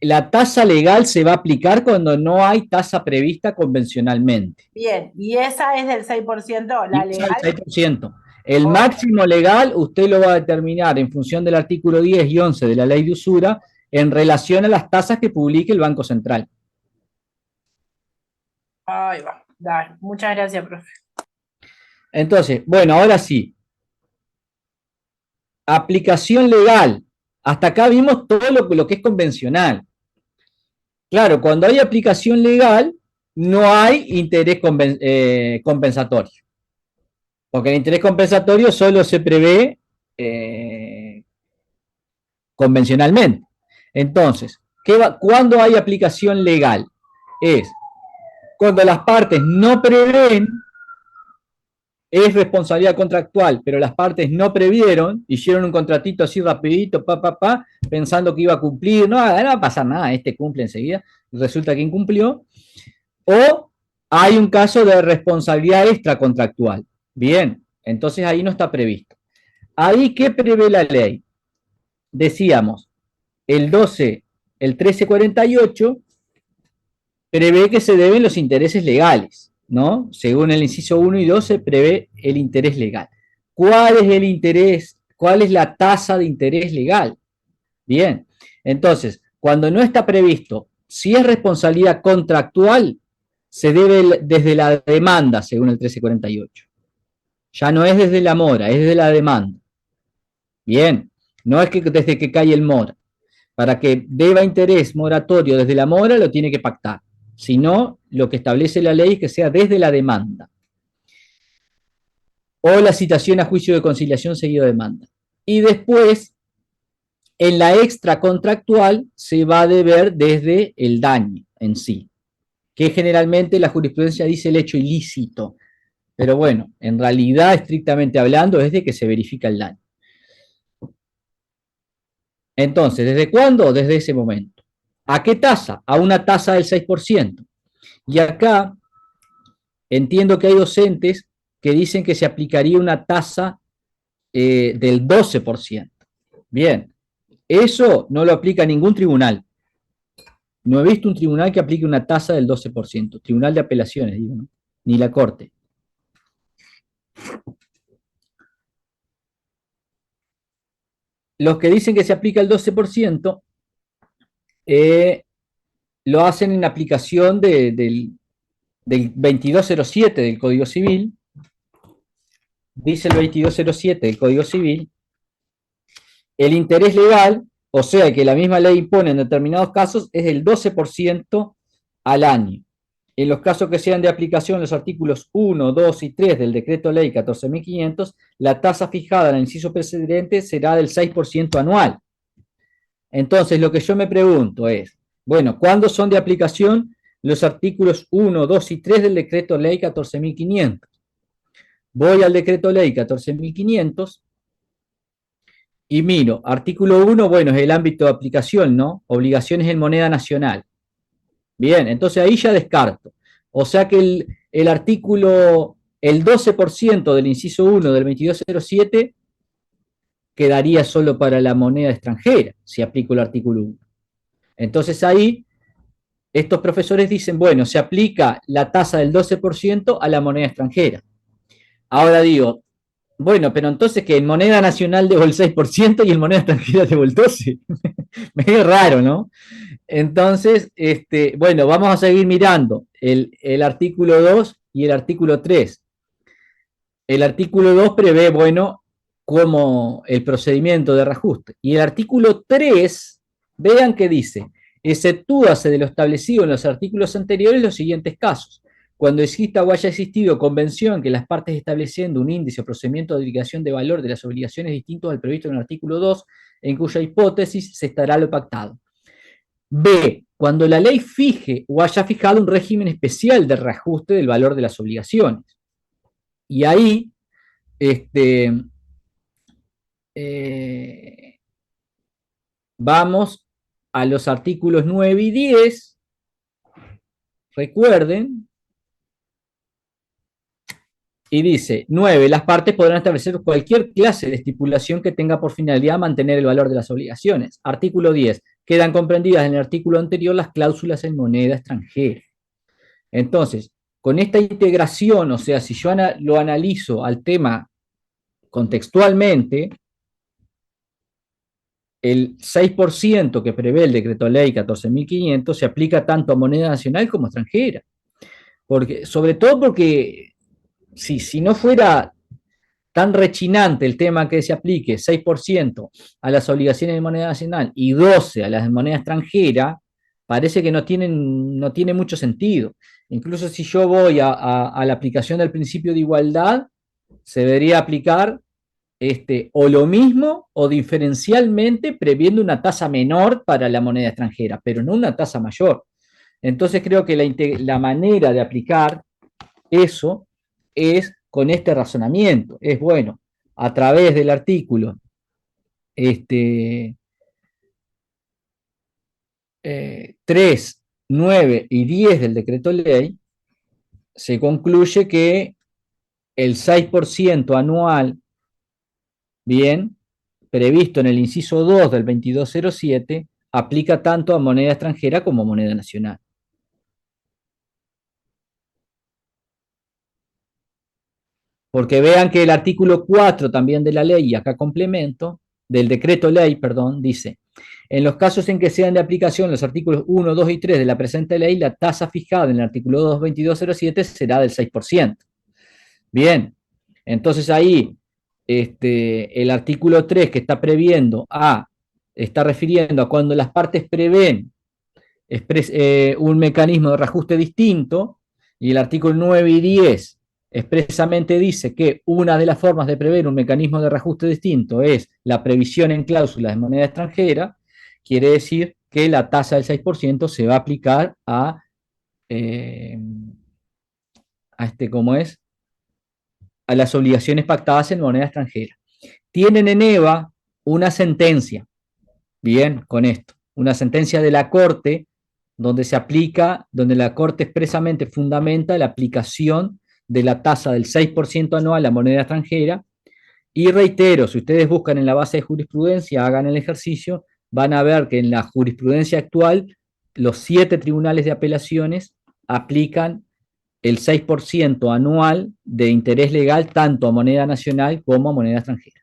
La tasa legal se va a aplicar cuando no hay tasa prevista convencionalmente. Bien, y esa es del 6%, Y la usa el legal. 6%. El Oh, máximo legal usted lo va a determinar en función del artículo 10 y 11 de la ley de usura en relación a las tasas que publique el Banco Central. ahí va. Dale, muchas gracias, profe. Entonces, bueno, ahora sí. Aplicación legal. Hasta acá vimos todo lo que es convencional. Claro, cuando hay aplicación legal, no hay interés compensatorio. Porque el interés compensatorio solo se prevé convencionalmente. Entonces, ¿cuándo hay aplicación legal? Es cuando las partes no prevén es responsabilidad contractual, pero las partes no previeron, hicieron un contratito así rapidito, pensando que iba a cumplir, no va a pasar nada, este cumple enseguida, resulta que incumplió, o hay un caso de responsabilidad extracontractual. Bien, entonces ahí no está previsto. Ahí, ¿qué prevé la ley? Decíamos, el 1348 prevé que se deben los intereses legales, ¿no? Según el inciso 1 y 2 se prevé el interés legal. ¿Cuál es el interés? ¿Cuál es la tasa de interés legal? Bien, entonces, cuando no está previsto, si es responsabilidad contractual, se debe desde la demanda, según el 1348. Ya no es desde la mora, es desde la demanda. Bien, no es que desde que cae el mora. Para que deba interés moratorio desde la mora, lo tiene que pactar. Si no, lo que establece la ley es que sea desde la demanda. O la citación a juicio de conciliación seguido de demanda. Y después, en la extracontractual, se va a deber desde el daño en sí, que generalmente la jurisprudencia dice el hecho ilícito. Pero bueno, en realidad, estrictamente hablando, es de que se verifica el daño. Entonces, ¿desde cuándo? Desde ese momento. ¿A qué tasa? A una tasa del 6%. Y acá entiendo que hay docentes que dicen que se aplicaría una tasa del 12%. Bien, eso no lo aplica ningún tribunal. No he visto un tribunal que aplique una tasa del 12%. Tribunal de apelaciones, digo, ¿no? Ni la Corte. Los que dicen que se aplica el 12%, lo hacen en aplicación del 2207 del Código Civil. Dice el 2207 del Código Civil, el interés legal, o sea que la misma ley impone en determinados casos, es el 12% al año. En los casos que sean de aplicación los artículos 1, 2 y 3 del Decreto Ley 14.500, la tasa fijada en el inciso precedente será del 6% anual. Entonces, lo que yo me pregunto es, bueno, ¿cuándo son de aplicación los artículos 1, 2 y 3 del Decreto Ley 14.500? Voy al Decreto Ley 14.500 y miro, artículo 1, bueno, es el ámbito de aplicación, ¿no? Obligaciones en moneda nacional. Bien, entonces ahí ya descarto. O sea que el artículo, el 12% del inciso 1 del 2207 quedaría solo para la moneda extranjera, si aplico el artículo 1. Entonces ahí, estos profesores dicen, bueno, se aplica la tasa del 12% a la moneda extranjera. Ahora digo, bueno, pero entonces que en moneda nacional debo el 6% y en moneda extranjera debo el 12%. Medio raro, ¿no? Entonces, bueno, vamos a seguir mirando el artículo 2 y el artículo 3. El artículo 2 prevé, bueno, como el procedimiento de reajuste. Y el artículo 3, vean que dice, exceptúase de lo establecido en los artículos anteriores los siguientes casos. Cuando exista o haya existido convención que las partes estableciendo un índice o procedimiento de adjudicación de valor de las obligaciones distintos al previsto en el artículo 2, en cuya hipótesis se estará lo pactado. B, cuando la ley fije o haya fijado un régimen especial de reajuste del valor de las obligaciones. Y ahí, vamos a los artículos 9 y 10. Recuerden. Y dice, 9, las partes podrán establecer cualquier clase de estipulación que tenga por finalidad mantener el valor de las obligaciones. Artículo 10, quedan comprendidas en el artículo anterior las cláusulas en moneda extranjera. Entonces, con esta integración, o sea, si yo lo analizo al tema contextualmente, el 6% que prevé el Decreto Ley 14.500 se aplica tanto a moneda nacional como extranjera. Sobre todo porque si no fuera tan rechinante el tema que se aplique 6% a las obligaciones de moneda nacional y 12% a las de moneda extranjera, parece que no tiene mucho sentido. Incluso si yo voy a la aplicación del principio de igualdad, se debería aplicar o lo mismo o diferencialmente previendo una tasa menor para la moneda extranjera, pero no una tasa mayor. Entonces creo que la manera de aplicar eso es con este razonamiento. Es bueno, a través del artículo 3, 9 y 10 del decreto ley, se concluye que el 6% anual, bien, previsto en el inciso 2 del 2207, aplica tanto a moneda extranjera como a moneda nacional. Porque vean que el artículo 4 también de la ley, y acá complemento, del decreto ley, perdón, dice, en los casos en que sean de aplicación los artículos 1, 2 y 3 de la presente ley, la tasa fijada en el artículo 2.2207 será del 6%. Bien, entonces ahí el artículo 3 que está previendo está refiriendo a cuando las partes prevén un mecanismo de reajuste distinto, y el artículo 9 y 10 expresamente dice que una de las formas de prever un mecanismo de reajuste distinto es la previsión en cláusulas de moneda extranjera. Quiere decir que la tasa del 6% se va a aplicar ¿cómo es? A las obligaciones pactadas en moneda extranjera. Tienen en EVA una sentencia, bien, con esto, una sentencia de la Corte donde se aplica, donde la Corte expresamente fundamenta la aplicación de la tasa del 6% anual a moneda extranjera. Y reitero, si ustedes buscan en la base de jurisprudencia, hagan el ejercicio, van a ver que en la jurisprudencia actual los 7 tribunales de apelaciones aplican el 6% anual de interés legal tanto a moneda nacional como a moneda extranjera.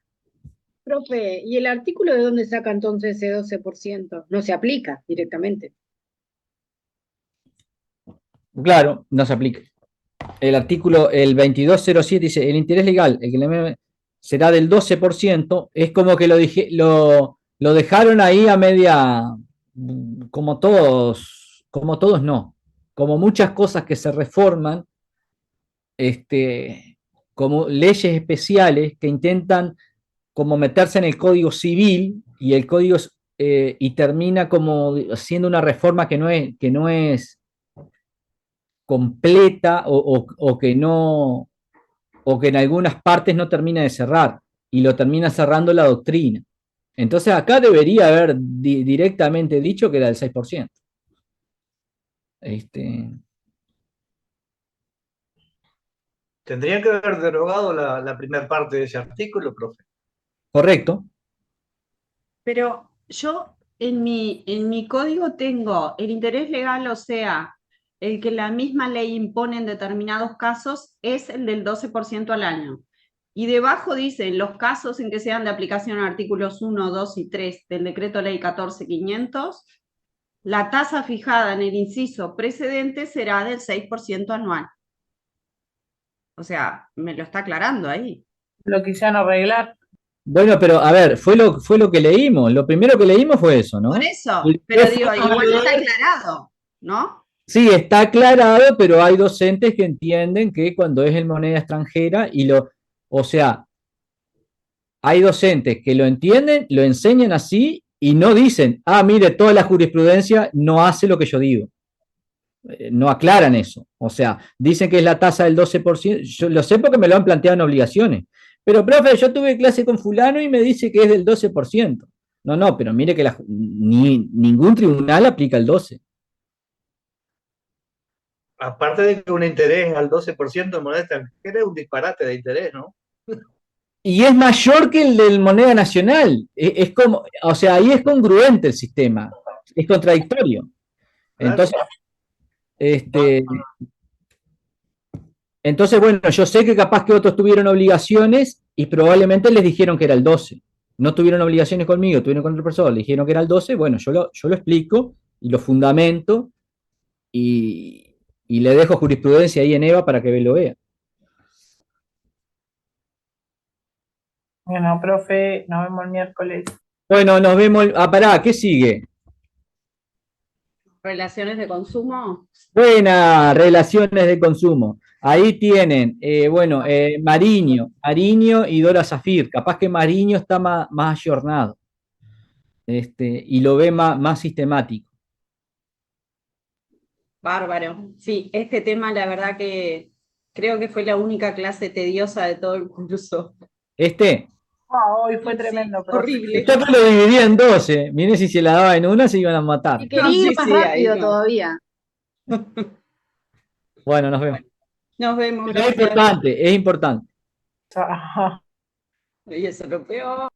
Profe, ¿y el artículo de dónde saca entonces ese 12%? No se aplica directamente. Claro, no se aplica. El artículo, el 2207 dice, el interés legal, el que será del 12%, es como que lo dejaron ahí a media, como todos no, como muchas cosas que se reforman, como leyes especiales que intentan como meterse en el Código Civil y el Código y termina como siendo una reforma que no es completa o que no, o que en algunas partes no termina de cerrar y lo termina cerrando la doctrina. Entonces acá debería haber directamente dicho que era del 6%. Tendrían que haber derogado la primera parte de ese artículo, profe. Correcto. Pero yo en mi código tengo el interés legal, o sea, el que la misma ley impone en determinados casos, es el del 12% al año. Y debajo dice, en los casos en que sean de aplicación a artículos 1, 2 y 3 del decreto ley 14.500, la tasa fijada en el inciso precedente será del 6% anual. O sea, me lo está aclarando ahí. Lo quisieron arreglar. Bueno, pero a ver, fue lo que leímos. Lo primero que leímos fue eso, ¿no? Por eso, pero digo, igual está aclarado, ¿no? Sí, está aclarado, pero hay docentes que entienden que cuando es en moneda extranjera o sea, hay docentes que lo entienden, lo enseñan así y no dicen, mire, toda la jurisprudencia no hace lo que yo digo. No aclaran eso. O sea, dicen que es la tasa del 12%. Yo lo sé porque me lo han planteado en obligaciones. Pero, profe, yo tuve clase con fulano y me dice que es del 12%. No, pero mire que ningún tribunal aplica el 12%. Aparte de que un interés al 12% de moneda extranjera es un disparate de interés, ¿no? Y es mayor que el de moneda nacional. Es como, o sea, ahí es congruente el sistema. Es contradictorio. Claro. Entonces, bueno, yo sé que capaz que otros tuvieron obligaciones y probablemente les dijeron que era el 12. No tuvieron obligaciones conmigo, tuvieron con otra persona, le dijeron que era el 12. Bueno, yo lo explico y lo fundamento y le dejo jurisprudencia ahí en EVA para que lo vea. Bueno, profe, nos vemos el miércoles. Bueno, nos vemos. Pará, ¿qué sigue? Relaciones de consumo. Buena, relaciones de consumo. Ahí tienen, Mariño y Dora Zafir. Capaz que Mariño está más ayornado y lo ve más sistemático. Bárbaro. Sí, este tema la verdad que Creo que fue la única clase tediosa de todo el curso. Hoy fue tremendo, profe. Horrible. Yo que lo dividía en 12. Miren si se la daba en una se iban a matar. Y quería No, ir sí, más sí, ahí rápido no. todavía. Bueno, nos vemos. Nos vemos, Pero es gracias. importante, es importante. Chao. Y eso es lo peor.